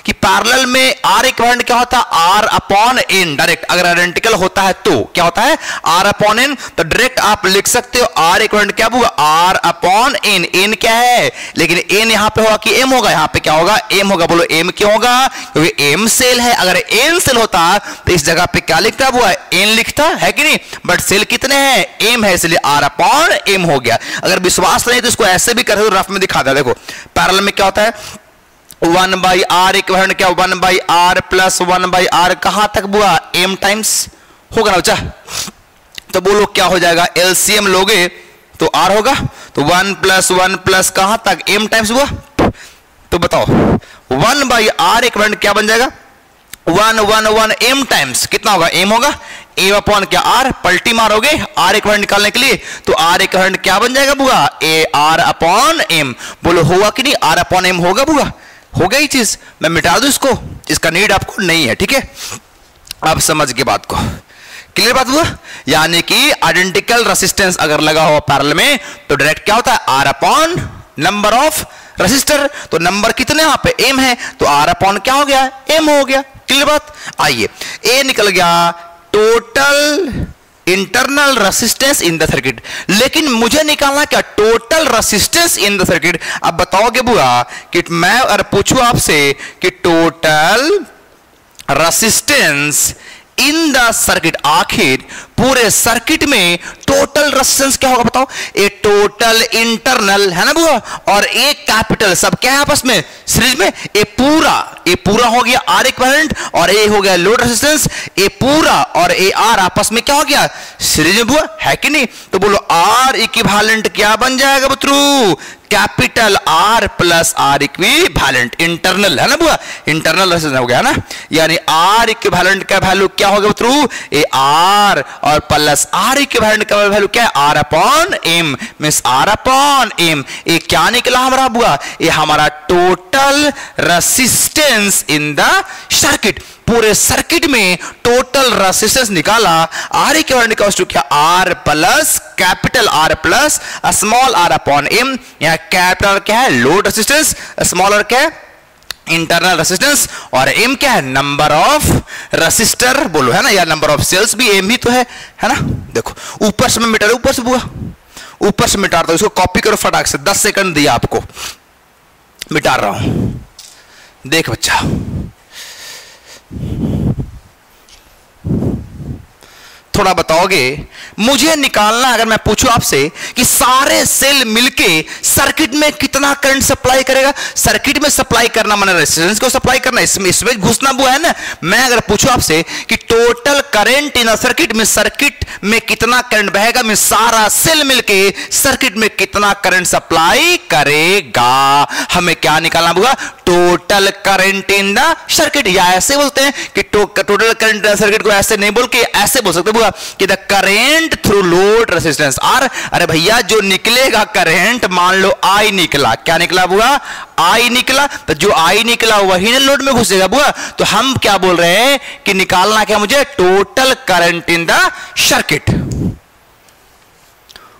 कि पैरेलल में R इक्विवेलेंट क्या होता है, R अपॉन N। डायरेक्ट अगर आइडेंटिकल होता है तो क्या होता है, R अपॉन N। तो डायरेक्ट आप लिख सकते हो R इक्विवेलेंट क्या होगा, R अपॉन N। N क्या है, लेकिन N यहां पे होगा कि M होगा, यहां पे क्या होगा, M होगा। बोलो M क्यों होगा, क्योंकि M सेल है। अगर N सेल होता तो इस जगह पे क्या लिखता हुआ, N लिखता है कि नहीं। बट सेल कितने हैं, M है, इसलिए R अपॉन M हो गया। अगर विश्वास नहीं तो इसको ऐसे भी कर रफ में दिखा दे। देखो पैरेलल में क्या होता है, 1/R इक्विवेलेंट क्या, 1/R प्लस 1/R कहां तक बुआ, M टाइम्स होगा ना बच्चा। तो बोलो क्या हो जाएगा, LCM लोगे तो R होगा। तो 1 प्लस 1 प्लस कहां तक, M टाइम्स बुआ। तो बताओ 1/R इक्विवेलेंट क्या बन जाएगा, 1 M टाइम्स कितना होगा, M होगा। M अपॉन क्या, R। पलटी मारोगे R इक्विवेलेंट निकालने के लिए, तो R इक्विवेलेंट क्या बन जाएगा बुआ, R अपॉन M। बोलो होगा कि नहीं, R अपॉन M होगा बुआ, हो गई चीज। मैं मिटा दूं इसको, इसका नीड आपको नहीं है, ठीक है। आप समझ के बात को, क्लियर बात हुआ? यानी कि आइडेंटिकल रेसिस्टेंस अगर लगा हो पैरेलल में तो डायरेक्ट क्या होता है, r upon number of resistor. तो नंबर कितने यहां पे एम है, तो आर अपॉन क्या हो गया, एम हो गया। क्लियर बात? आइए, ए निकल गया total internal resistance in the circuit, लेकिन मुझे निकालना क्या, total resistance in the circuit. अब बताओगे बुआ कि मैं अगर पूछूं आपसे कि total resistance in the circuit, आखिर पूरे सर्किट में टोटल रेसिस्टेंस क्या होगा बताओ? ए टोटल इंटरनल है ना बुआ, और ए कैपिटल, सब क्या है आपस में सीरीज में, ए पूरा हो गया आर इक्विवेलेंट, और ए हो गया लोड रेसिस्टेंस, ए पूरा और ए आर आपस में क्या हो गया, सीरीज में बुआ, है कि नहीं? तो बोलो आर इक्विवेलेंट क्या बन जाएगा बतरू, capital are plus are equivalent, internal है ना बुआ, इंटरनल रेसिस्टेंस हो गया ना। यानी आर इक्विवेलेंट का वैल्यू क्या होगा बतरू, ए आर और प्लस आर इक्विवेलेंट का वैल्यू क्या है, r upon m, means r upon m. ये क्या निकला हमारा बुआ, ये हमारा total resistance in the circuit, पूरे सर्किट में टोटल रेसिस्टेंस निकाला, आर इक्विवेलेंट का वैल्यू क्या, r plus capital are plus small r upon m. यहां कैपिटल क्या है, लोड रेसिस्टेंस, स्मॉलर क्या है, इंटरनल रेसिस्टेंस, और एम क्या है, नंबर ऑफ रेसिस्टर बोलो है ना, या नंबर ऑफ सेल्स भी एम ही तो है ना। देखो ऊपर से मैं मिटा रहा हूं, ऊपर से बुआ, ऊपर से मिटा रहा हूं, इसको कॉपी करो फटाक से, 10 सेकंड दिया आपको, मिटा रहा हूं। देख बच्चा, थोड़ा बताओगे, मुझे निकालना, अगर मैं पूछूं आपसे कि सारे सेल मिलके सर्किट में कितना करंट सप्लाई करेगा, सर्किट में सप्लाई करना माने रेजिस्टेंस को सप्लाई करना, इसमें घुसना बुआ है ना। मैं अगर पूछूं आपसे कि टोटल करंट इन सर्किट में कितना करंट बहेगा, में सारा सेल मिलके सर्किट में कितना करंट सप्लाई करेगा, हमें क्या निकालना होगा, total current in the circuit. या ऐसे बोलते हैं कि total current in the circuit को ऐसे नहीं बोल के ऐसे बोल सकते कि the current through load resistance R. अरे भैया जो निकलेगा करंट, मान लो आई निकला, क्या निकला बुआ, आई निकला, तो जो आई निकला वही ना लोड में घुसेगा बुआ। तो हम क्या बोल रहे हैं कि निकालना क्या मुझे, total current in the circuit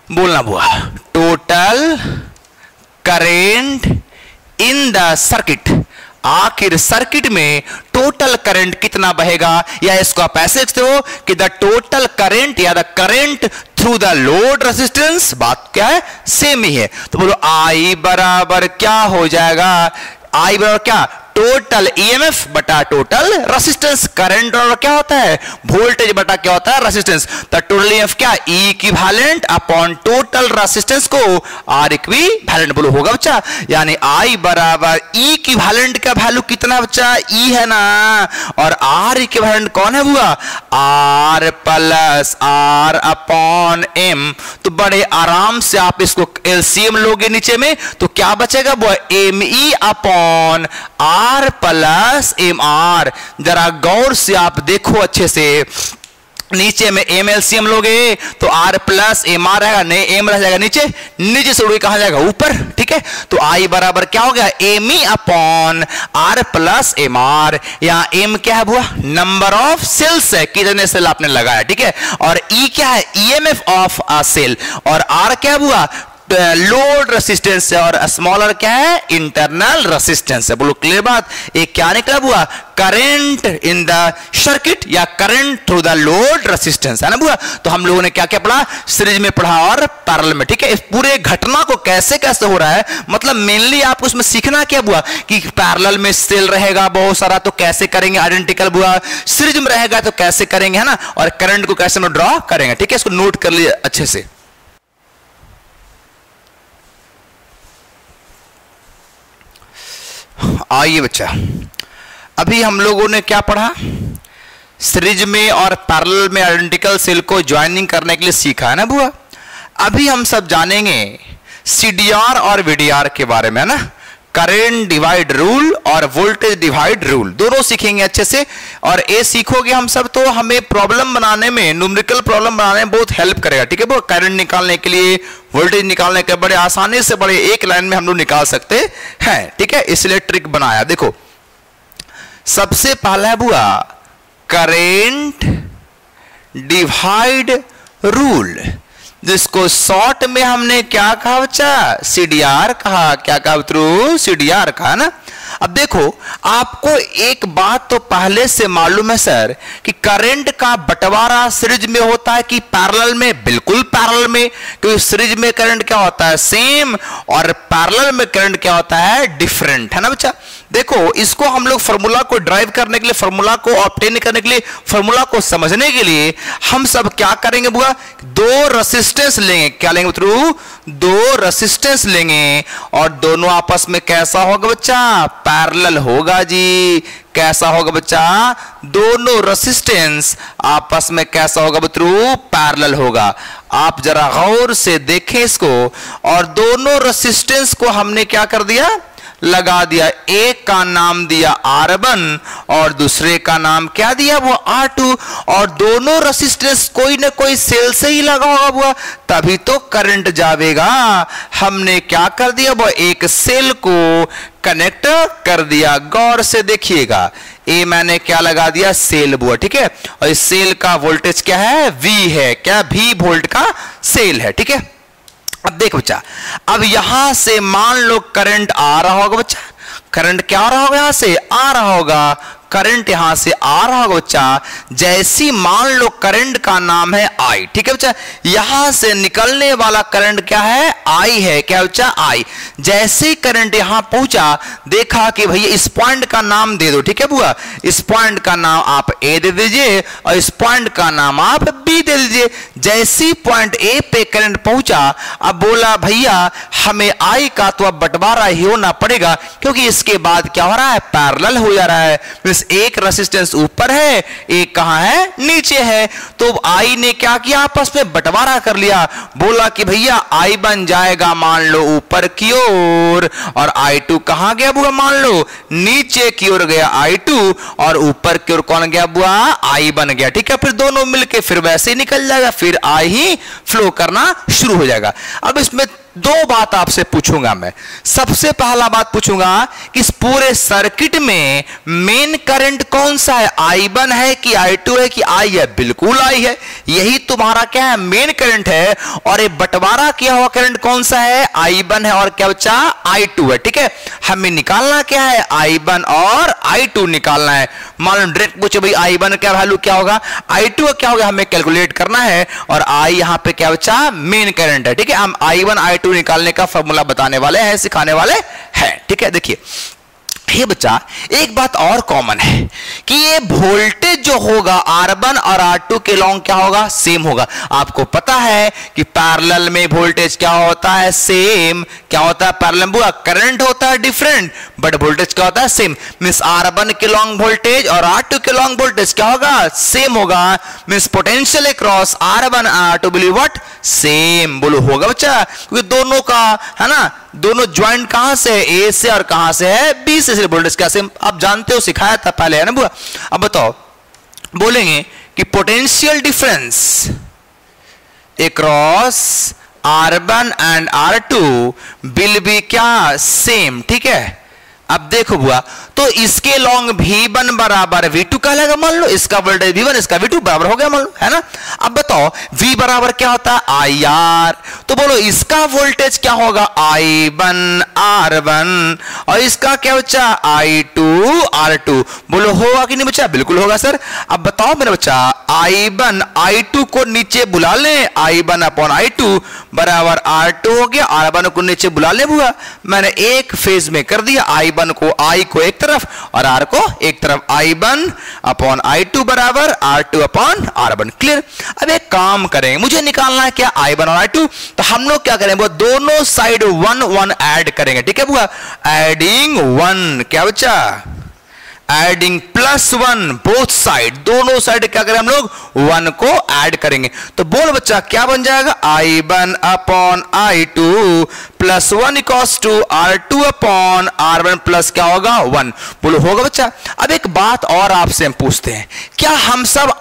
बोलना बुआ, total current in the circuit, आखिर सर्किट में टोटल करंट कितना बहेगा, या इसको आप ऐसे लिखते हो कि द टोटल करंट या the current through the load resistance, बात क्या है, सेम ही है। तो बोलो आई बराबर क्या हो जाएगा, आई बराबर क्या, टोटल ईएमएफ बटा टोटल रेजिस्टेंस। करंट और क्या होता है, वोल्टेज बटा क्या होता है, रेजिस्टेंस। तो टोटल ईएमएफ क्या, ई इक्विवेलेंट अपॉन टोटल रेजिस्टेंस को आर इक्विवेलेंट बोलो होगा बच्चा। यानी आई बराबर ई इक्विवेलेंट का वैल्यू कितना बच्चा, ई है ना, और आर इक्विवेलेंट कौन है हुआ, r plus r upon m. तो बड़े आराम से आप इसको एलसीएम लोगे नीचे में, तो क्या बचेगा वो, m e upon r plus m r. जरा गौर से आप देखो अच्छे से, नीचे में एम एलसीएम लोगे तो आर प्लस एम आर रहेगा, नहीं एम रह जाएगा नीचे, नीचे से उड़ कहां जाएगा, ऊपर, ठीक है। तो आई बराबर क्या हो गया, m e upon r plus m r. यहां एम क्या है बुआ, नंबर ऑफ सेल्स है, कितने सेल आपने लगाया, ठीक है, और ई क्या है, ईएमएफ ऑफ अ सेल, और आर क्या है बुआ, लोड रेसिस्टेंस है, और स्मॉलर क्या है, इंटरनल रेसिस्टेंस है। बोलो क्लियर बात, एक क्या निकला बुआ, करंट इन द सर्किट या current through the load resistance, है ना बुआ। तो हम लोगों ने क्या क्या पढ़ा, सीरीज में पढ़ा और पैरेलल में, ठीक है। इस पूरे घटना को कैसे कैसे हो रहा है, मतलब मेनली आपको उसमें सीखना क्या बुआ, कि पैरेलल में सेल रहेगा बहुत सारा तो कैसे करेंगे आइडेंटिकल बुआ, सीरीज में रहेगा तो कैसे करेंगे, है ना, और करंट को कैसे हम ड्रॉ करेंगे, ठीक है। इसको नोट कर लिए अच्छे से। आइए बच्चा, अभी हम लोगों ने क्या पढ़ा, सीरीज में और पैरेलल में आइडेंटिकल सेल को ज्वाइनिंग करने के लिए सीखा है ना बुआ। अभी हम सब जानेंगे सीडीआर और वीडीआर के बारे में, है ना, करंट डिवाइड रूल और वोल्टेज डिवाइड रूल, दोनों सीखेंगे अच्छे से। और ये सीखोगे हम सब तो हमें प्रॉब्लम बनाने में, न्यूमेरिकल प्रॉब्लम बनाने में बहुत हेल्प करेगा, ठीक है। वो करंट निकालने के लिए, वोल्टेज निकालने के बड़े आसानी से, बड़े एक लाइन में हम लोग निकाल सकते हैं, ठीक है। इसलिए ट्रिक बनाया। देखो सबसे पहला है बुआ, करेंट डिवाइड रूल, जिसको शॉर्ट में हमने क्या कहा बच्चा, CDR कहा। क्या कहा मित्रों, CDR कहा ना। अब देखो आपको एक बात तो पहले से मालूम है सर कि करंट का बंटवारा सीरीज में होता है कि पैरेलल में, बिल्कुल पैरेलल में, क्योंकि सीरीज में करंट क्या होता है सेम और पैरेलल में करंट क्या होता है डिफरेंट, है ना बच्चा। देखो इसको हम लोग फॉर्मूला को ड्राइव करने के लिए, फॉर्मूला को ऑब्टेन करने के लिए, फॉर्मूला को समझने के लिए हम सब क्या करेंगे बुआ, दो रेसिस्टेंस लेंगे। क्या लेंगे मित्रों, दो रेसिस्टेंस लेंगे और दोनों आपस में कैसा होगा बच्चा, पैरेलल होगा जी। कैसा होगा बच्चा, दोनों रेसिस्टेंस आपस में कैसा होगा मित्रों, पैरेलल होगा। आप जरा गौर से देखें इसको, और दोनों रेसिस्टेंस को हमने क्या कर दिया, लगा दिया। एक का नाम दिया R1 और दूसरे का नाम क्या दिया, वो R2, और दोनों रेसिस्टेंस कोई ना कोई सेल से ही लगा होगा बुआ, तभी तो करंट जावेगा। हमने क्या कर दिया, वो एक सेल को कनेक्ट कर दिया। गौर से देखिएगा, ए मैंने क्या लगा दिया, सेल बुआ, ठीक है। और इस सेल का वोल्टेज क्या है, V है। क्या, V वोल्ट का सेल है, ठीक है। अब देखो बच्चा, अब यहां से मान लो करंट आ रहा होगा बच्चा, करंट क्या आ रहा होगा, यहां से आ रहा होगा, करंट यहां से आ रहा होगा बच्चा। जैसी मान लो करंट का नाम है I, ठीक है बच्चा। यहां से निकलने वाला करंट क्या है, I है। क्या बच्चा, I। जैसे करंट यहां पहुंचा, देखा कि भैया इस पॉइंट का नाम दे दो, ठीक है बुआ। इस पॉइंट का नाम आप A दे दीजिए और इस पॉइंट का नाम आप B दे दीजिए। जैसी पॉइंट A पे करंट पहुंचा, अब बोला भैया हमें I का तो अब बंटवारा ही होना पड़ेगा, क्योंकि इसके बाद क्या हो रहा है, पैरेलल हो जा रहा है। एक रेसिस्टेंस ऊपर है, एक कहां है, नीचे है। तो I ने क्या किया, आपस में बंटवारा कर लिया। बोला कि भैया I बन जाएगा मान लो ऊपर की ओर, और I2 कहां गया बुआ, मान लो नीचे की ओर गया I2, और ऊपर की ओर कौन गया बुआ, I बन गया, ठीक है। फिर दोनों मिलके फिर वैसे ही निकल जाएगा, फिर I ही फ्लो करना शुरू हो जाएगा। अब इसमें दो बात आपसे पूछूंगा मैं। सबसे पहला बात पूछूंगा कि इस पूरे सर्किट में मेन करंट कौन सा है, I1 है कि I2 है कि I है, बिल्कुल I है। यही तुम्हारा क्या है, मेन करंट है। और ये बंटवारा किया हुआ करंट कौन सा है, I1 है और क्या बच्चा, I2 है, ठीक है। हमें निकालना क्या है, I1 और I2 निकालना है। मान लो डायरेक्ट पूछे भाई I1 क्या वैल्यू क्या होगा, I2 क्या होगा, हमें कैलकुलेट करना है। और I यहां पे क्या बच्चा, मेन करंट है, ठीक है। हम I1 I2 निकालने का फॉर्मूला बताने वाले हैं, सिखाने वाले हैं, ठीक है। देखिए ये बच्चा एक बात और कॉमन है कि ये वोल्टेज जो होगा R1 और R2 के लॉन्ग क्या होगा, सेम होगा। आपको पता है कि पैरेलल में वोल्टेज क्या होता है, सेम। क्या होता है पैरेलल बुआ, करंट होता है डिफरेंट बट वोल्टेज क्या होता है, सेम। मींस R1 के लॉन्ग वोल्टेज और R2 के लॉन्ग वोल्टेज क्या होगा, सेम होगा। Means potential across R1 R2 will be what, same. बोलो होगा बच्चा, क्योंकि दोनों का है ना, दोनों ज्वाइंट कहां से है, ए से, और कहां से है, बी से। वोल्टेज क्या सेम, आप जानते हो, सिखाया था पहले, है ना बुआ। अब बताओ, बोलेंगे कि potential difference across R1 and R2 will be क्या, सेम, ठीक है। अब देखो बुआ, तो इसके लॉन्ग V1 बराबर V2 कहलाएगा, मान लो इसका वोल्टेज V1 इसका V2 बराबर हो गया, मान लो, है ना। अब बताओ V बराबर क्या होता है, IR। तो बोलो इसका वोल्टेज क्या होगा, I1 R1, और इसका क्या बच्चा, I2 R2। बोलो होगा कि नहीं बच्चा, बिल्कुल होगा सर। अब बताओ मेरा बच्चा, I1 I2 को नीचे बुला ले, I1 अपॉन I2 बराबर R2 हो गया। R1 को नीचे बुला ले बुआ, मैंने एक फेज में कर दिया। I1 को, I को एक तरफ और R को एक तरफ। I1 अपॉन I2 बराबर R2 अपॉन R1। क्लियर। अब एक काम करें, मुझे निकालना है क्या, I1 और I2। तो हम लोग क्या करेंगे, दोनों साइड 1 1 ऐड करेंगे, ठीक है बुआ। एडिंग 1, क्या बच्चा, एडिंग +1 बोथ साइड, दोनों साइड क्या करें हम लोग, 1 को ऐड करेंगे। तो बोल बच्चा क्या बन जाएगा, I1 upon I2 +1 equals to R2 upon R1 plus क्या होगा, 1। बोलो होगा बच्चा। अब एक बात और आपसे हम पूछते हैं, क्या हम सब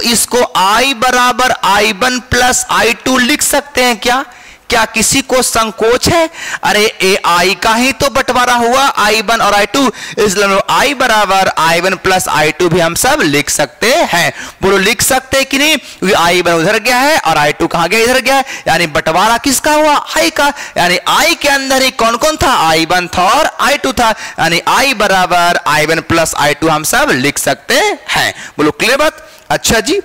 इसको I बराबर I1 प्लस I2 लिख सकते हैं क्या? क्या किसी को संकोच है? अरे ए आई का ही तो बंटवारा हुआ I1 और I2, इसलिए I बराबर I1 प्लस I2 भी हम सब लिख सकते हैं। बोलो लिख सकते हैं कि नहीं? I1 उधर गया है और I2 कहां गया? इधर गया है, यानी बंटवारा किसका हुआ? I का, यानी I के अंदर ही कौन कौन था? I1 था और I2 था, यानी I बराबर I1 प्लस I2 हम सब लिख सकते हैं। बोलो क्लियर बात? अच्छा जी,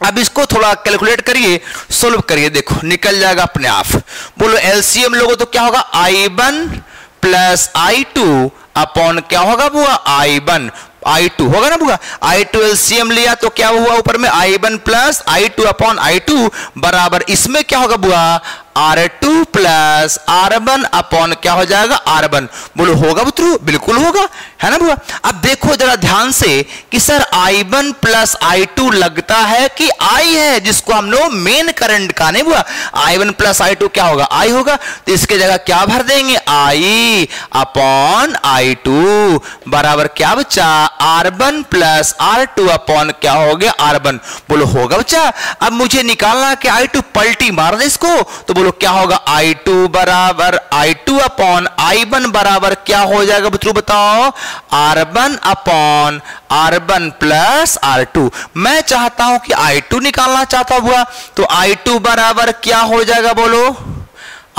अब इसको थोड़ा कैलकुलेट करिए, सोल्व करिए, देखो निकल जाएगा अपने आप। बोलो एलसीएम लोगो तो क्या होगा? I1 प्लस I2 अपॉन क्या होगा बुआ? I1 I2 होगा ना बुआ? I2 एलसीएम लिया तो क्या हुआ ऊपर में? I1 plus I2 upon I2 बराबर इसमें क्या होगा बुआ? R2 प्लस R1 अपॉन क्या हो जाएगा? R1। बोलो होगा बुतरू? बिल्कुल होगा, है ना बुआ? अब देखो जरा ध्यान से कि सर I1 प्लस I2 लगता है कि I है, जिसको हम लोग मेन करंट का नहीं बुआ? I1 प्लस I2 क्या होगा? I होगा, तो इसके जगह क्या भर देंगे? I अपॉन I2 बराबर क्या बच्चा? R1 प्लस R2 अपॉन क्या हो गया? R1। बोलो होगा बच्चा? अब मुझे निकालना है कि I2, पलटी मार दे इसको, तो बोलो क्या होगा? I2 बराबर I2 अपॉन I1 बराबर क्या हो जाएगा बच्चों बताओ? R1 upon R1 plus R2। मैं चाहता हूं कि I2 निकालना चाहता हुआ, तो I2 बराबर क्या हो जाएगा? बोलो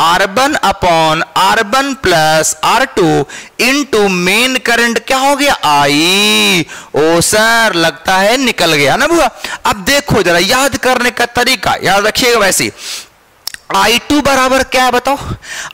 R1 upon R1 plus R2 into main current क्या हो गया? I। ओ सर लगता है निकल गया ना बुआ? अब देखो जरा याद करने का तरीका याद रखिएगा। वैसे I2 बराबर क्या है बताओ?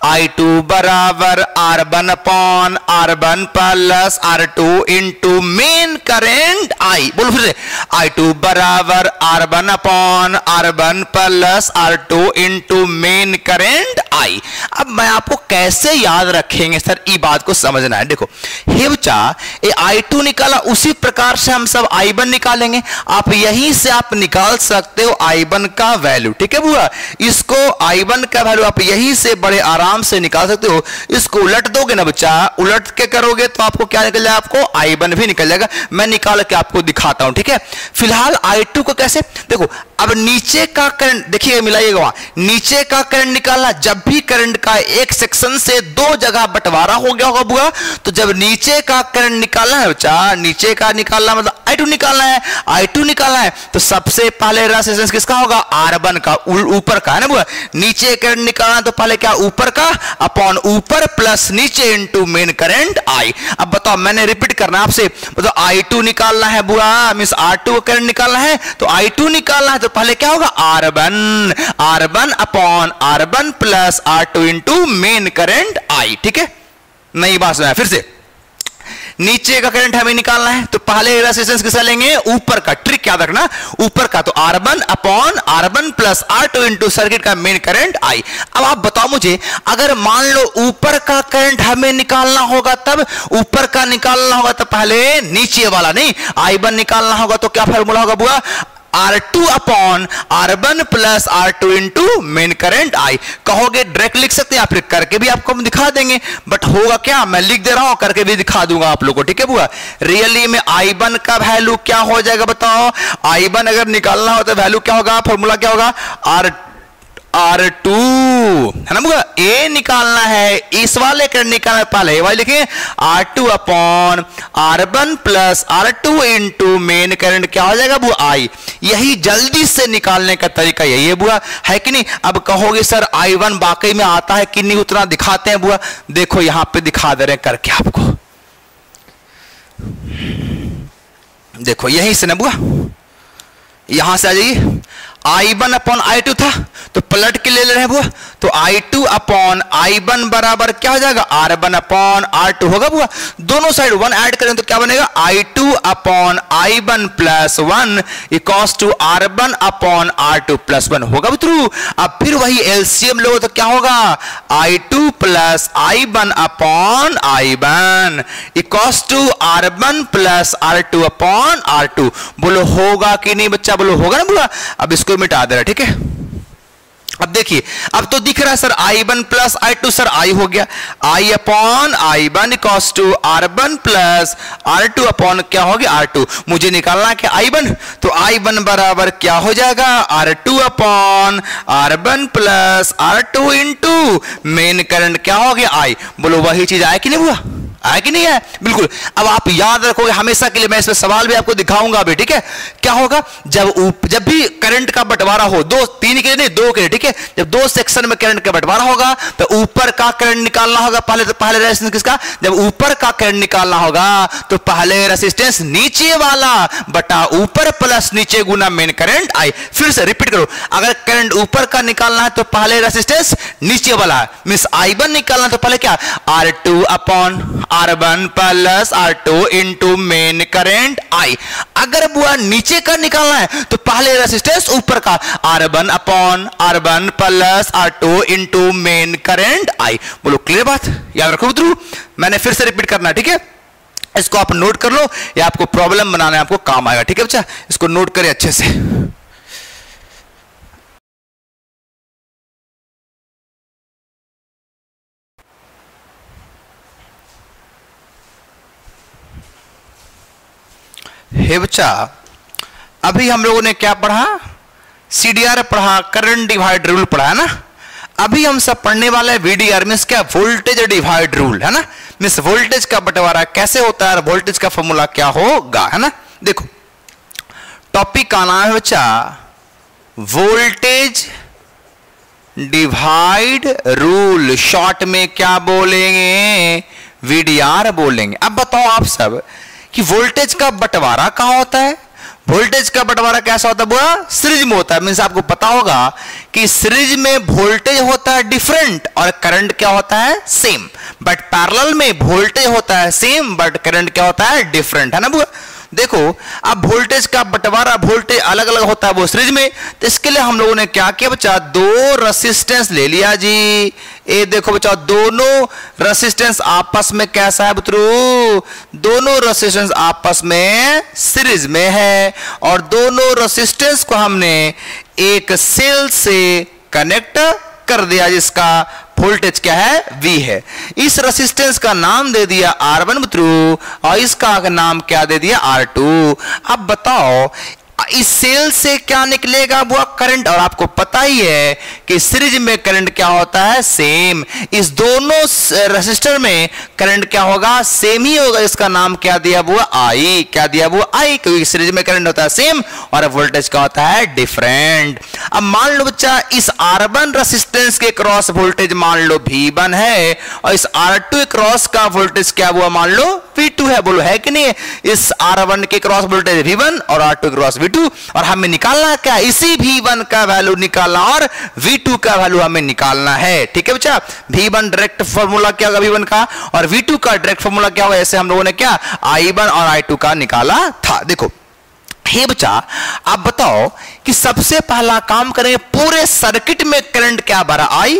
I2 बराबर R1 upon R1 plus R2 into main current I। बोलो फिर से, I2 बराबर R1 upon R1 plus R2 into main current I। अब मैं आपको कैसे याद रखेंगे सर, ये बात को समझना है। देखो हे बच्चा, ये I2 निकाला, उसी प्रकार से हम सब I1 निकालेंगे। आप यहीं से आप निकाल सकते हो I1 का वैल्यू, ठीक है बुआ? इसको I1 का वैल्यू आप यहीं से बड़े आराम से निकाल सकते हो। इसको उलट दोगे ना बच्चा, उलट के करोगे तो आपको क्या निकल जाएगा? आपको I1 भी निकल जाएगा। मैं निकाल के आपको दिखाता हूं, ठीक है? फिलहाल I2 को कैसे, देखो अब नीचे का करंट देखिए, मिलाइएगा वहां, नीचे का करंट निकालना। जब भी करंट का एक सेक्शन से दो जगह बंटवारा हो गया होगा बुआ, तो जब नीचे का करंट निकालना है बच्चा, नीचे का निकालना मतलब I2 निकालना है, I2 निकालना है, तो सबसे पहले रेजिस्टेंस किसका होगा? R1 का, ऊपर का, है ना बुआ? नीचे करंट निकालना तो पहले क्या? ऊपर का अपॉन ऊपर प्लस नीचे इंटू मेन करंट I। अब बताओ, मैंने रिपीट करना आपसे, बताओ I2 निकालना है बुआ, मींस R2 का करंट निकालना है, तो I2 निकालना है तो पहले क्या होगा? R1 upon R1 plus R2 into main current I, ठीक है? नई बात सुना, फिर से नीचे का करंट हमें निकालना है, तो पहले रेजिस्टेंस किसका लेंगे? ऊपर का। ट्रिक याद रखना, ऊपर का, तो R1 upon R1 plus R2 into circuit का मेन करंट I। अब आप बताओ मुझे, अगर मान लो ऊपर का करंट हमें निकालना होगा, तब ऊपर का निकालना होगा तो पहले नीचे वाला नहीं I1 निकालना होगा, तो क्या फॉर्मूला होगा बुआ? R2 upon R1 plus R2 into main current I। कहोगे डायरेक्ट लिख सकते हैं, फिर करके भी आपको हम दिखा देंगे, बट होगा क्या? मैं लिख दे रहा हूं, करके भी दिखा दूंगा आप लोगों को, ठीक है बुआ? रियली में I1 का वैल्यू क्या हो जाएगा बताओ? I1 अगर निकालना हो तो वैल्यू क्या होगा? फॉर्मूला क्या होगा? R2, है ना बुआ? ए निकालना है, इस वाले करंट निकालना है, पहले ये वाले लिखें R2 upon R1 plus R2 into main current क्या हो जाएगा बुआ? I। यही जल्दी से निकालने का तरीका यही है बुआ, है कि नहीं? अब कहोगे सर I1 वाकई में आता है कि नहीं, उतना दिखाते हैं बुआ। देखो यहां पे दिखा दे रहे हैं करके आपको, देखो यहीं से ना बुआ, यहां से आ जाइए। I1 अपॉन I2 था, तो पलट के ले रहे हैं बुआ, तो I2 अपॉन I1 बराबर क्या हो जाएगा? R1 अपॉन R2 होगा बुआ। दोनों साइड 1 ऐड करें तो क्या बनेगा? I2 upon I1 plus 1 equals to R1 upon R2 plus 1 होगा बुतरू। अब फिर वही एलसीएम लो तो क्या होगा? I2 plus I1 upon I1 equals to R1 plus R2 upon R2। बोलो होगा कि नहीं बच्चा? बोलो होगा ना बुआ। अब इसको मिटा दे रहा, ठीक है? अब देखिए, अब तो दिख रहा है sir I1 plus I2, sir I हो गया, I upon I1 equals to R1 plus R2 upon क्या हो गया R2। मुझे निकालना है क्या I1, तो I1 बराबर क्या हो जाएगा R2 upon R1 plus R2 into main current क्या हो गया I। बोलो वही चीज आया कि नहीं हुआ, आया कि नहीं है, बिल्कुल। अब आप याद रखोगे हमेशा के लिए, मैं इसमें सवाल भी आपको दिखाऊंगा अभी, ठीक है। क्या होगा, जब भी करंट का बंटवारा हो, दो तीन के लिए नहीं, दो के लिए, ठीक है, जब दो सेक्शन में करंट का बंटवारा होगा तो ऊपर का करंट निकालना होगा, पहले रेजिस्टेंस किसका, जब ऊपर का करंट निकालना होगा तो पहले रेजिस्टेंस नीचे वाला बटा ऊपर प्लस नीचे गुना मेन करंट I। फिर से रिपीट करो, अगर करंट ऊपर का निकालना है तो पहले रेजिस्टेंस नीचे वाला, मींस I1 निकालना तो पहले क्या R2 upon R1 plus R2 into main current I। अगर बुआ नीचे का निकालना है तो पहले रेजिस्टेंस ऊपर का R1 upon R1 plus R2 into main current I। बोलो क्लियर बात, याद रखो मित्रों, मैंने फिर से रिपीट करना है, ठीक है। इसको आप नोट कर लो, ये आपको प्रॉब्लम बनाने आपको काम आएगा, ठीक है बच्चा, इसको नोट करें अच्छे से। हे बच्चा, अभी हम लोगों ने क्या पढ़ा, CDR पढ़ा, करंट डिवाइड रूल पढ़ा है ना। अभी हम सब पढ़ने वाले हैं VDR, मींस क्या वोल्टेज डिवाइड रूल, है ना। मींस वोल्टेज का बंटवारा कैसे होता है, वोल्टेज का फॉर्मूला क्या होगा, है ना। देखो टॉपिक का नाम है बच्चा वोल्टेज डिवाइड रूल, शॉर्ट में क्या बोलेंगे VDR बोलेंगे। अब बताओ आप सब कि वोल्टेज का बंटवारा कहां होता है, वोल्टेज का बंटवारा कैसा होता है बुआ, सीरीज में होता है। मींस आपको पता होगा कि सीरीज में वोल्टेज होता है डिफरेंट और करंट क्या होता है सेम, बट पैरेलल में वोल्टेज होता है सेम बट करंट क्या होता है डिफरेंट, है ना बुआ। देखो अब वोल्टेज का बंटवारा, वोल्टेज अलग अलग होता है वो सीरीज में, तो इसके लिए हम लोगों ने क्या किया बच्चा, दो रेसिस्टेंस ले लिया जी। ये देखो बच्चा, दोनों रेसिस्टेंस आपस में कैसा है बच्चों, दोनों रेसिस्टेंस आपस में सीरीज में है और दोनों रेसिस्टेंस को हमने एक सेल से कनेक्ट कर दिया जिसका वोल्टेज क्या है V है। इस रेसिस्टेंस का नाम दे दिया R1 मित्रों और इसका नाम क्या दे दिया R2। अब बताओ इस सेल से क्या निकलेगा वो करंट, और आपको पता ही है कि सीरीज में करंट क्या होता है सेम। इस दोनों रेसिस्टर में करंट क्या होगा सेम ही होगा, इसका नाम क्या दिया वो I, क्या दिया वो I, क्योंकि सीरीज में करंट होता है सेम और वोल्टेज का होता है डिफरेंट। अब मान लो बच्चा इस R1 रेसिस्टेंस के क्रॉस वोल्टेज मान लो V1 है और इस R2 क्रॉस का वोल्टेज क्या हुआ मान लो V2 है। बोलो है कि नहीं, इस R1 के क्रॉस वोल्टेज V1 और R2 क्रॉस V2, और हमें निकालना क्या, इसी V1 का वैल्यू निकालना और V2 का वैल्यू हमें निकालना है। ठीक है बच्चा, V1 डायरेक्ट फॉर्मूला क्या होगा V1 का और V2 का डायरेक्ट फॉर्मूला क्या होगा, ऐसे हम लोगों ने क्या I1 और I2 का निकाला था। देखो हे बच्चा आप बताओ कि सबसे पहला काम करेंगे पूरे सर्किट में करंट क्या भरा I।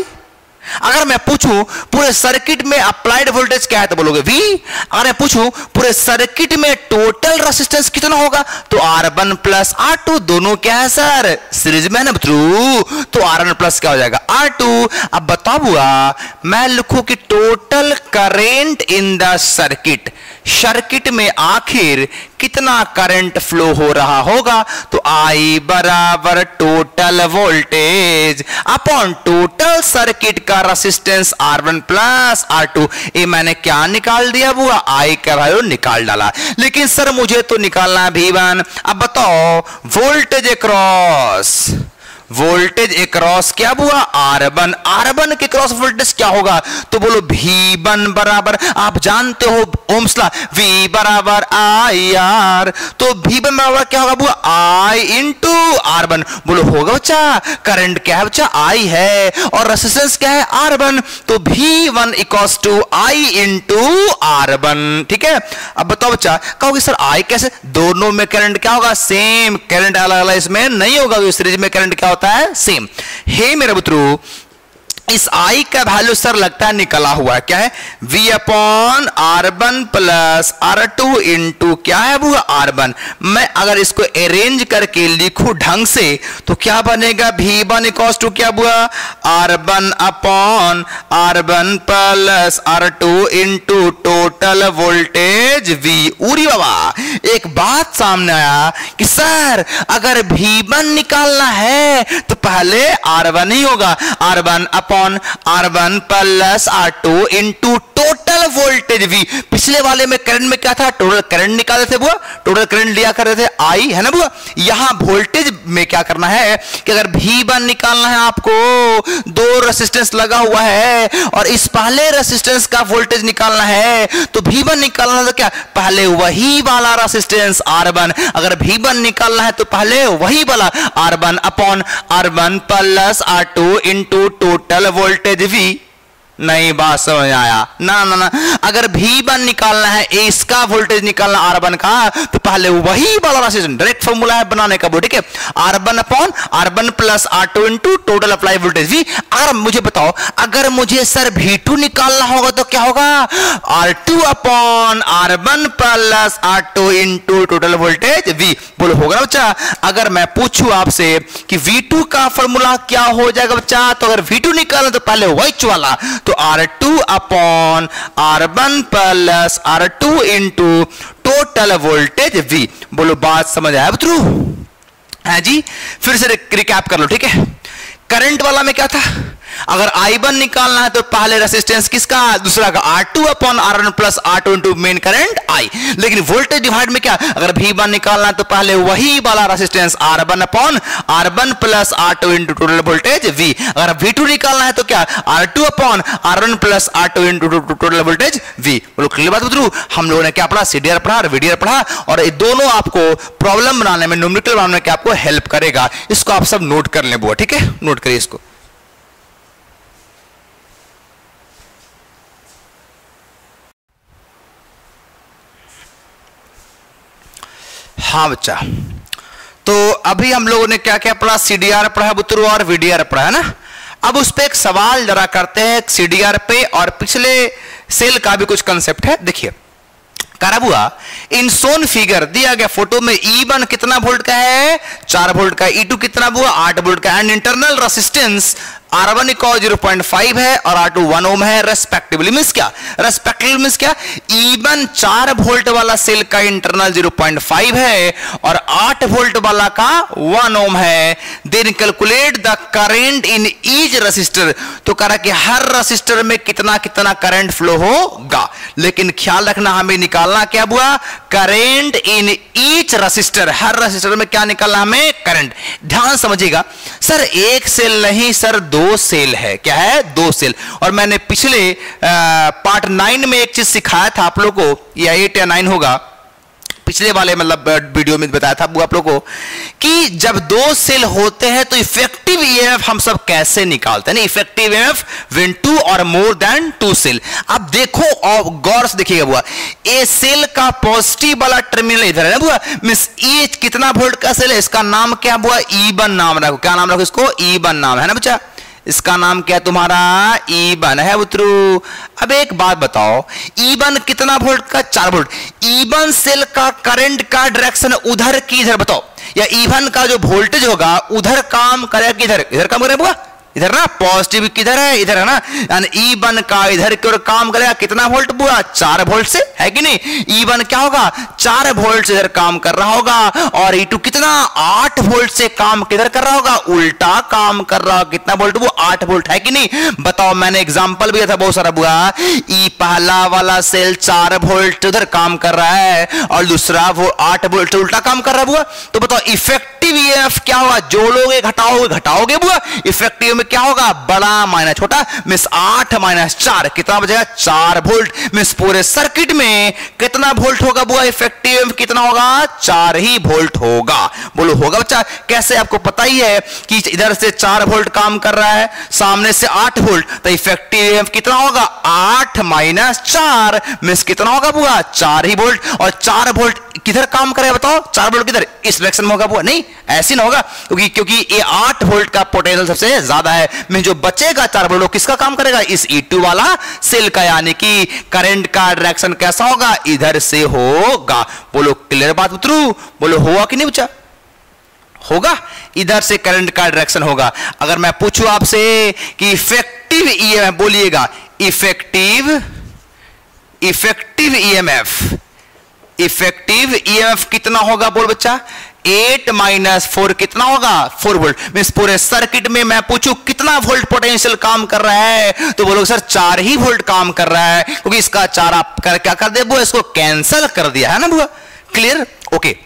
अगर मैं पूछूं पूरे सर्किट में अप्लाइड वोल्टेज क्या है तो बोलोगे V। अगर मैं पूछूं पूरे सर्किट में टोटल रेजिस्टेंस कितना होगा तो R1 प्लस R2, दोनों क्या है सर सीरीज में है ना बच्चों, तो R1 प्लस क्या हो जाएगा R2। अब बताओ बुआ मैं लिखूं कि total current in the circuit, circuit में आखिर कितना करंट फ्लो हो रहा होगा तो I बराबर total voltage upon total circuit का रेजिस्टेंस R1 प्लस R2। ये मैंने क्या निकाल दिया बुआ I का वैल्यू निकाल डाला, लेकिन सर मुझे तो निकालना है V1। अब बताओ वोल्टेज अक्रॉस, वोल्टेज अक्रॉस क्या हुआ R1, R1 के क्रॉस वोल्टेज क्या होगा तो बोलो V1 बराबर, आप जानते हो ओम्स लॉ V बराबर IR, तो V1 बराबर क्या होगा बुआ I इंटू R1। बोलो होगा बच्चा, करंट क्या है बच्चा I है और रेजिस्टेंस क्या है R1, तो V1 equals to I into R1। ठीक है, अब बताओ बच्चा कहोगे सर I कैसे, दोनों में करंट क्या होगा सेम, करंट अलग अलग इसमें नहीं होगा, सीरीज में करंट क्या होता है सेम। हे मेरे मित्रों इस I का वैल्यू सर लगता है निकला हुआ है, क्या है V upon R1 plus R2 into क्या है वो R1। मैं अगर इसको अरेंज करके लिखूं ढंग से तो क्या बनेगा, V1 इक्वल्स टू क्या हुआ R1 upon R1 plus R2 into total voltage V। उरी बाबा एक बात सामने आया कि सर अगर V1 निकालना है तो पहले R1 ही होगा, R1 upon R1 plus R2 into total voltage V। पिछले वाले में करंट में क्या था, टोटल करंट निकाले थे बुआ, टोटल करंट लिया कर रहे थे I, है ना बुआ। यहां वोल्टेज में क्या करना है कि अगर V1 निकालना है आपको, दो रेसिस्टेंस लगा हुआ है और इस पहले रेसिस्टेंस का वोल्टेज निकालना है तो V1 निकालना है तो क्या पहले वही वाला रेसिस्टेंस R1, अगर V1 निकालना है तो पहले वही वाला R1 upon R1 plus R2 into total voltage V। नहीं बात समझ आया ना ना ना, अगर V1 निकालना है, इसका वोल्टेज निकालना R1 का, तो पहले वही वाला रेसिस्टेंस, डायरेक्ट फॉर्मूला है बनाने का वो, ठीक है, R1 upon R1 plus R2 into total apply voltage V। अगर मुझे बताओ अगर मुझे सर V2 निकालना होगा तो क्या होगा, R2 upon R1 plus R2 into total voltage V। बोलो होगा ना बच्चा। अगर मैं पूछूं आपसे कि V2 का फॉर्मूला क्या हो जाएगा बच्चा, तो अगर V2 निकालना तो पहले वही वाला, तो R2 upon R1 plus R2 into total voltage V। बोलो बात समझ आया बच्चों, है जी। फिर से रिकैप कर लो, ठीक है। करंट वाला में क्या था, अगर I1 निकालना है तो पहले रेसिस्टेंस किसका, दूसरा का R2 upon R1 plus R2 into main current I। लेकिन वोल्टेज डिवाइड में क्या, अगर V1 निकालना है तो पहले वही वाला resistance R1 upon R1 plus R2 into total voltage V। अगर V2 निकालना है तो क्या R2 upon R1 plus R2 into total voltage V। बोलो क्लियर बात बता। हम लोगों ने क्या पढ़ा, CDR पढ़ा और VDR पढ़ा, और ये दोनों आपको प्रॉब्लम बनाने में, न्यूमेरिकल बनाने में क्या आपको हेल्प करेगा। इसको आप सब नोट कर लें बुआ, ठीक है, नोट करिए इसको। हाँ बच्चा, तो अभी हम लोगों ने क्या क्या पढ़ा, CDR पढ़ा बुतरू और VDR पढ़ा, है ना। अब उस पे एक सवाल जरा करते हैं CDR पे, और पिछले सेल का भी कुछ कंसेप्ट है। देखिए कराबुआ, इन सोन फिगर दिया गया फोटो में E1 कितना वोल्ट का है, 4 वोल्ट का, E2 कितना हुआ 8 वोल्ट का, and internal resistance R1 equal 0.5 है और R2 1 ओम है रेस्पेक्टिवली। मींस क्या, रेस्पेक्टिवली मींस क्या, E1 4 वोल्ट वाला सेल का इंटरनल 0.5 है और 8 वोल्ट वाला का 1 ओम है। Then calculate the current in each resistor. तो कह रहा कि हर रेसिस्टर में कितना कितना करंट फ्लो होगा, लेकिन ख्याल रखना हमें निकालना क्या हुआ, current in each resistor. Her resistor में क्या निकालना हमें, करंट। ध्यान समझिएगा सर, एक सेल नहीं सर, 2 सेल है। क्या है, 2 सेल। और मैंने पिछले पार्ट 9 में एक चीज सिखाया था आप लोगों को, या 8 या 9 होगा, पिछले वाले मतलब वीडियो में बताया था आप लोगों को कि जब 2 सेल होते हैं तो इफेक्टिव ईएमएफ हम सब कैसे निकालते हैं ना। इफेक्टिव ईएमएफ व्हेन 2 और मोर देन 2 सेल। अब देखो और गौर से देखिएगा बुआ, ए सेल का पॉजिटिव वाला टर्मिनल इधर है ना बुआ, मींस ये कितना वोल्ट का सेल है, इसका नाम क्या बुआ, E1 नाम रखो। क्या नाम रखो इसको, E1 नाम है ना बच्चा। इसका नाम क्या तुम्हारा, E1 है उतरू। अब एक बात बताओ, E1 कितना वोल्ट का, 4 वोल्ट। E1 सेल का करंट का डायरेक्शन उधर की इधर बताओ, या E1 का जो वोल्टेज होगा उधर काम करेगा कि इधर, इधर काम करेगा, इधर ना। पॉजिटिव किधर है, इधर है ना, यानी E1 का इधर की ओर काम करेगा कितना वोल्ट बुआ, 4 वोल्ट से, है कि नहीं। E1 क्या होगा, 4 वोल्ट से इधर काम कर रहा होगा, और E2 कितना, 8 वोल्ट से काम किधर कर रहा होगा, उल्टा काम कर रहा होगा। कितना वोल्ट, वो 8 वोल्ट, है कि नहीं। बताओ, मैंने एग्जांपल भी दिया था बहुत सारा बुआ, पहला वाला सेल 4 वोल्ट उधर काम कर रहा है और दूसरा वो 8 वोल्ट उल्टा काम कर रहा है बुआ। तो बताओ इफेक्टिव ईएमएफ क्या होगा, जोड़ोगे घटाओगे, घटाओगे बुआ, इफेक्टिव में क्या होगा, बड़ा माइनस छोटा, मिस 8 माइनस 4 कितना बचेगा, 4 वोल्ट। मिस पूरे सर्किट में कितना वोल्ट होगा बुआ, इफेक्टिव कितना होगा, 4 ही वोल्ट होगा। बोलो होगा बच्चा। कैसे, आपको पता ही है कि इधर से 4 वोल्ट काम कर रहा है, सामने से 8 वोल्ट, तो इफेक्टिव कितना होगा, 8 माइनस 4 मिस कितना होगा बुआ, 4 ही वोल्ट। और 4 वोल्ट किधर काम करेगा बताओ, 4 वोल्ट किधर, इस डायरेक्शन में होगा बुआ, नहीं ऐसी ना होगा, क्योंकि ये 8 वोल्ट का पोटेंशियल सबसे ज्यादा होता है, मैं जो बचेगा 4 वोल्ट वो किसका काम करेगा, इस E2 वाला सेल का, यानी कि करंट का डायरेक्शन कैसा होगा, इधर से होगा। बोलो क्लियर बात मित्रों, बोलो होगा कि नहीं बच्चा, होगा, इधर से करंट का डायरेक्शन होगा। अगर मैं पूछूं आपसे कि इफेक्टिव ईएमएफ, बोलिएगा इफेक्टिव ईएमएफ कितना होगा, बोल बच्चा, 8 - 4 कितना होगा, 4 वोल्ट। मींस पूरे सर्किट में मैं पूछूं कितना वोल्ट पोटेंशियल काम कर रहा है, तो बोलोगे सर 4 ही वोल्ट काम कर रहा है, क्योंकि इसका 4 आप क्या कर दे बुआ, इसको कैंसल कर दिया है ना बुआ, क्लियर, ओके।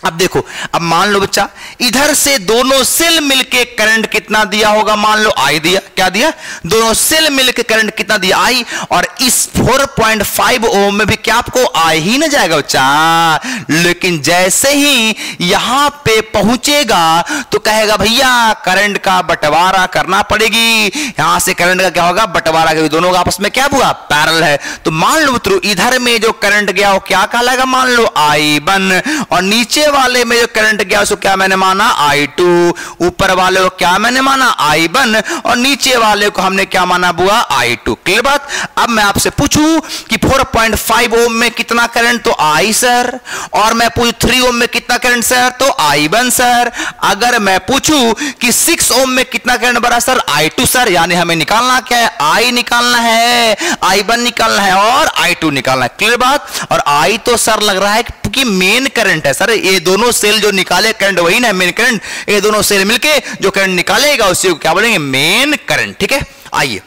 अब देखो, अब मान लो बच्चा इधर से दोनों सेल मिलके करंट कितना दिया होगा, मान लो आई दिया, क्या दिया, दोनों सेल मिलके करंट कितना दिया, आई, और इस 4.5 ओम में भी क्या आपको आई ही ना जाएगा बच्चा। लेकिन जैसे ही यहां पे पहुंचेगा तो कहेगा भैया करंट का बंटवारा करना पड़ेगी, यहां से करंट का क्या होगा, बंटवारा, क्योंकि दोनों का आपस में क्या हुआ, पैरेलल है। तो मान लो मित्रों इधर में जो करंट गया वो क्या कहलाएगा, मान लो I1, और नीचे वाले में जो करंट गया उसको क्या मैंने माना, I2, ऊपर वाले को क्या मैंने माना, I1, और नीचे वाले को हमने क्या माना बुआ, I2। क्लियर बात। अब मैं आपसे पूछूं कि 4.5 ओम में कितना करंट, तो I सर, और मैं पूछूं 3 ओम में कितना करंट सर, तो I1 सर। अगर मैं पूछूं कि 6 ओम में कितना करंट भरा सर, I2 सर। यानी हमें निकालना क्या है, I निकालना है, I1 निकालना है और I2 निकालना है। क्लियर बात। और I तो सर लग रहा है कि मेन करंट है सर, ये दोनों सेल जो निकाले करंट वही ना मेन करंट, ये दोनों सेल मिलके जो करंट निकालेगा उसी को क्या बोलेंगे, मेन करंट। ठीक है, आइए,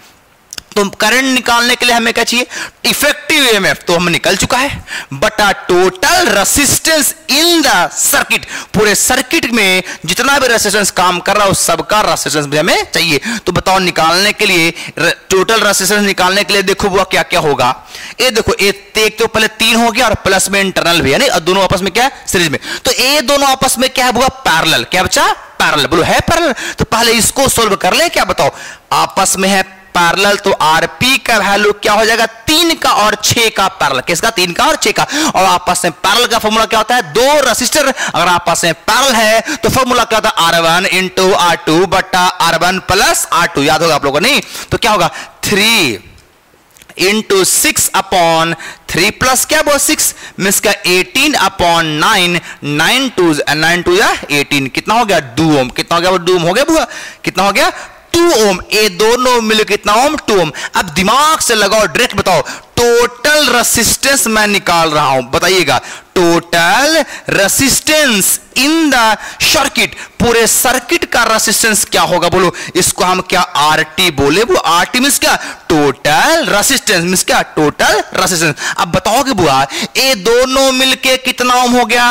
तो करंट निकालने के लिए हमें क्या चाहिए, इफेक्टिव ईएमएफ तो हम निकल चुका है, बटा total resistance in the circuit, पूरे सर्किट में जितना भी रेसिस्टेंस काम कर रहा है उस सबका रेसिस्टेंस भी हमें चाहिए। तो बताओ निकालने के लिए, टोटल रेसिस्टेंस निकालने के लिए देखो वो क्या क्या होगा। ये देखो, एक तो पहले 3 हो गया और प्लस में इंटरनल भी है, नहीं, और दोनों आपस में क्या है, सीरीज में। तो ये दोनों आपस में क्या है हुआ, पैरेलल। क्या बचा, पैरेलल। बोलो है पैरेलल। तो पहले इसको सोल्व कर ले, क्या बताओ, आपस में है पैरेलल, तो आरपी का वैल्यू क्या हो जाएगा, 3 का और 6 का पैरेलल, किसका, 3 का और 6 का। और आपस में पैरेलल का फॉर्मूला क्या होता है, 2 रेसिस्टर अगर आपस में पैरेलल है तो फॉर्मूला क्या होता है, R1 × R2 बटा R1 + R2, याद होगा आप लोगों को, नहीं, तो क्या होगा, 3 × 6/3 प्लस क्या वो 6 मींस का 18/9, 9 2 या 18, कितना हो गया, 2 ओम। कितना हो गया, वो 2 ओम हो गया बुआ, कितना हो गया, 2 ओम। ये दोनों मिले कितना ओम, 2 ओम। अब दिमाग से लगाओ, डायरेक्ट बताओ, टोटल रेसिस्टेंस मैं निकाल रहा हूं, बताइएगा, total resistance in the circuit, पूरे सर्किट का रेसिस्टेंस क्या होगा, बोलो, इसको हम क्या RT बोले, वो RT मींस क्या, टोटल रेसिस्टेंस, मींस क्या, टोटल रेसिस्टेंस। अब बताओगे बुआ ये दोनों मिलके कितना ओम हो गया,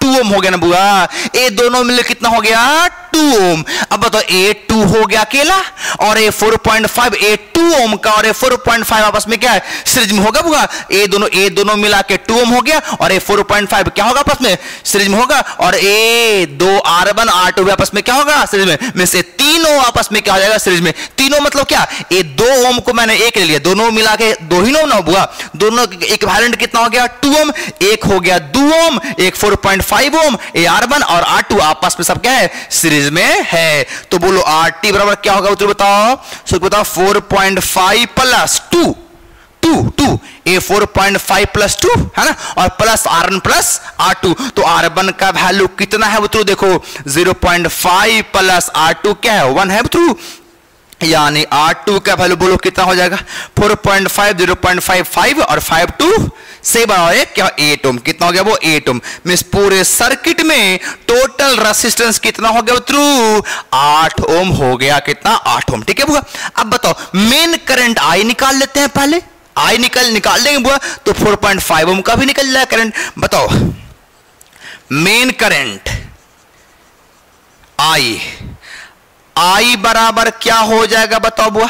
2 ओम हो गया ना बुआ, ये दोनों मिलके कितना हो गया, 2 ओम। अब बताओ ये 2 हो गया अकेला, और ये 4.5, ये 2 ओम का और ये 4.5 आपस में क्या है, सीरीज में होगा बुआ, ये दोनों मिला के 2 ओम हो गया, और ये 4.5 क्या होगा आपस में, सीरीज में होगा, और ये 2 R1 R2 आपस में क्या होगा, सीरीज में से तीनों आपस में क्या हो जाएगा, सीरीज में। तीनों मतलब क्या, ये 2 ओम को मैंने एक ले लिया, दोनों मिला के 2 ही ना बुआ, दोनों इक्विवेलेंट कितना हो गया, 2 ओम, एक हो गया 2 ओम, एक 4.5 ओम, ये R1 और R2 आपस में सब क्या है, सीरीज में है। तो बोलो RT बराबर क्या होगा, तो बताओ, सो बताओ 4.5 + 2, 2 ये 4.5 + 2 है ना, और प्लस R1 + R2, तो R1 का वैल्यू कितना है बच्चों, देखो 0.5 + R2 क्या है, 1 है बच्चों, यानी R2 का वैल्यू बोलो कितना हो जाएगा, 4.5 0.55 और 5 2 7 और 1 क्या, 8 ओम। कितना हो गया वो, 8 ओम। मींस पूरे सर्किट में टोटल रेसिस्टेंस कितना हो गया बच्चों, 8 ओम हो गया, कितना, 8 ओम। ठीक है बुआ। अब बताओ मेन करंट I निकाल लेते हैं, पहले I निकाल देंगे बुआ, तो 4.5 ओम का भी निकल जाएगा करंट। बताओ मेन करंट I बराबर क्या हो जाएगा, बताओ बुआ,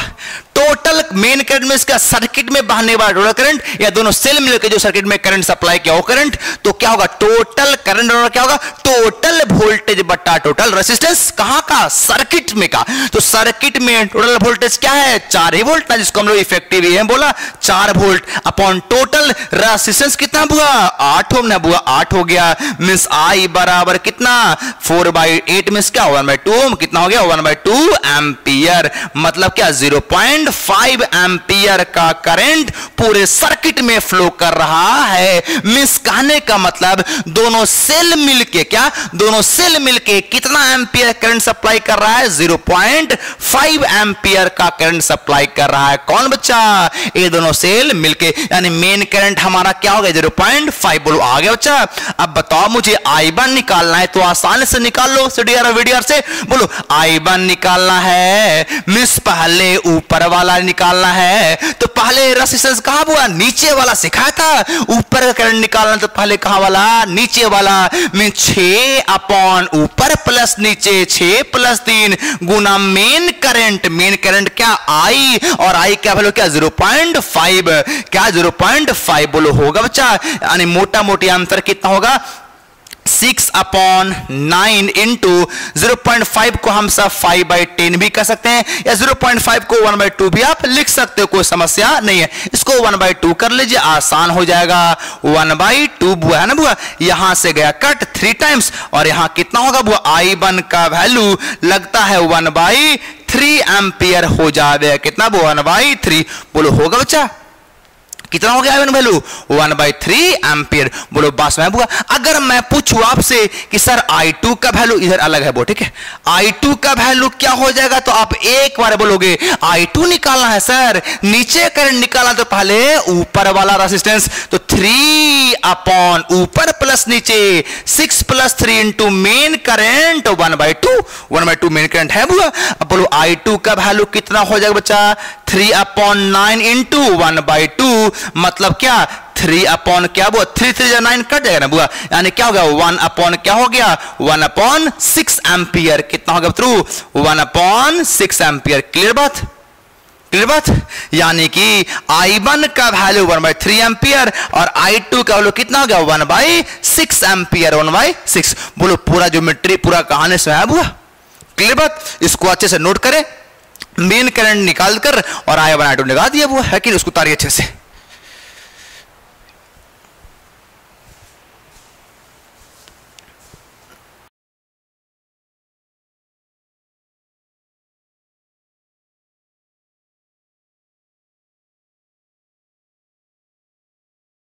टोटल मेन करंट में इसका सर्किट में बहने वाला टोटल करंट या दोनों सेल मिलकर जो सर्किट में करंट सप्लाई किया हो करंट, तो क्या होगा टोटल करंट और क्या होगा टोटल वोल्टेज बट्टा टोटल रेजिस्टेंस। कहां का? सर्किट में का। तो सर्किट में टोटल वोल्टेज क्या है? 4 ही वोल्ट ना, जिसको हम लोग इफेक्टिव है बोला 4 वोल्ट अपॉन टोटल रेजिस्टेंस कितना हुआ? 8 ओम ना हुआ, 8 हो गया। मींस आई बराबर कितना? 4/8 मींस क्या? 1/2 ओम। कितना हो गया? 1/2 एम्पियर। मतलब क्या? 0.5 एम्पियर का करंट पूरे सर्किट में फ्लो कर रहा है। मींस कहने का मतलब दोनों सेल मिलके क्या? दोनों सेल मिलके कितना एम्पियर करंट सप्लाई कर रहा है? 0.5 एम्पियर का करंट सप्लाई कर रहा है। कौन बच्चा? ये दोनों सेल मिलके, यानी मेन करंट हमारा क्या हो गया? 0.5। बोलो आ गया बच्चा। अब बताओ मुझे I1 निकालना है, तो आसानी से निकाल लो सीडीआर और वीडीआर से। बोलो I1 निकालना है, मिस पहले ऊपर वाला निकालना है। तो पहले रेजिस्टेंस कहां हुआ? नीचे वाला सिखाया था। ऊपर का करंट निकालना तो पहले कहां वाला? नीचे वाला। में 6 अपॉन ऊपर प्लस नीचे 6 + 3 गुना मेन करंट। मेन करंट क्या? I, और I क्या वैल्यू क्या? 0.5। क्या 0.5? बोलो होगा बच्चा। यानी मोटा मोटी अंतर कितना होगा? 6/9 इंटू 0.5 को हम सब 5/10 भी कर सकते हैं, या 0.5 को 1/2 भी आप लिख सकते हो, कोई समस्या नहीं है। इसको 1/2 कर लीजिए, आसान हो जाएगा। 1/2 बुआ है ना बुआ, यहां से गया कट 3 टाइम्स, और यहां कितना होगा बुआ? I1 का वैल्यू लगता है 1/3 एम्पियर हो जाएगा। कितना बुआ? 1/3। बोलो होगा बच्चा? कितना हो गया I1 वैल्यू? 1/3 एम्पियर। बोलो बस में बुआ। अगर मैं पूछूं आपसे कि सर I2 का वैल्यू इधर अलग है, वो ठीक है, I2 का वैल्यू क्या हो जाएगा, तो आप एक बार बोलोगे I2 निकालना है सर, नीचे करंट निकालना तो पहले ऊपर वाला रेजिस्टेंस, तो 3 अपॉन ऊपर प्लस नीचे 6 + 3 into main current 1/2 main current है बुआ। अब बोलो I2 का वैल्यू कितना हो जाएगा बच्चा? 3/9 इंटू 1/2, मतलब क्या? 3 अपॉन क्या बुआ? 3 3 9 कट जाएगा ना बुआ, यानी क्या हो गया? 1 अपॉन क्या हो गया? 1/6 एम्पियर। कितना हो गया थ्रू? 1/6 एम्पियर। क्लियर बात? क्लियर बात? यानी कि I1 का वैल्यू 1/3 एम्पियर और I2 का वैल्यू कितना हो गया? 1/6 एम्पियर। 1/6। बोलो पूरा ज्योमेट्री पूरा कहानी से है बुआ। क्लियर बात? इसको अच्छे से नोट करें। मेन करंट निकाल कर और I1 I2 निकाल दिया वो है कि उसको तारी अच्छे से।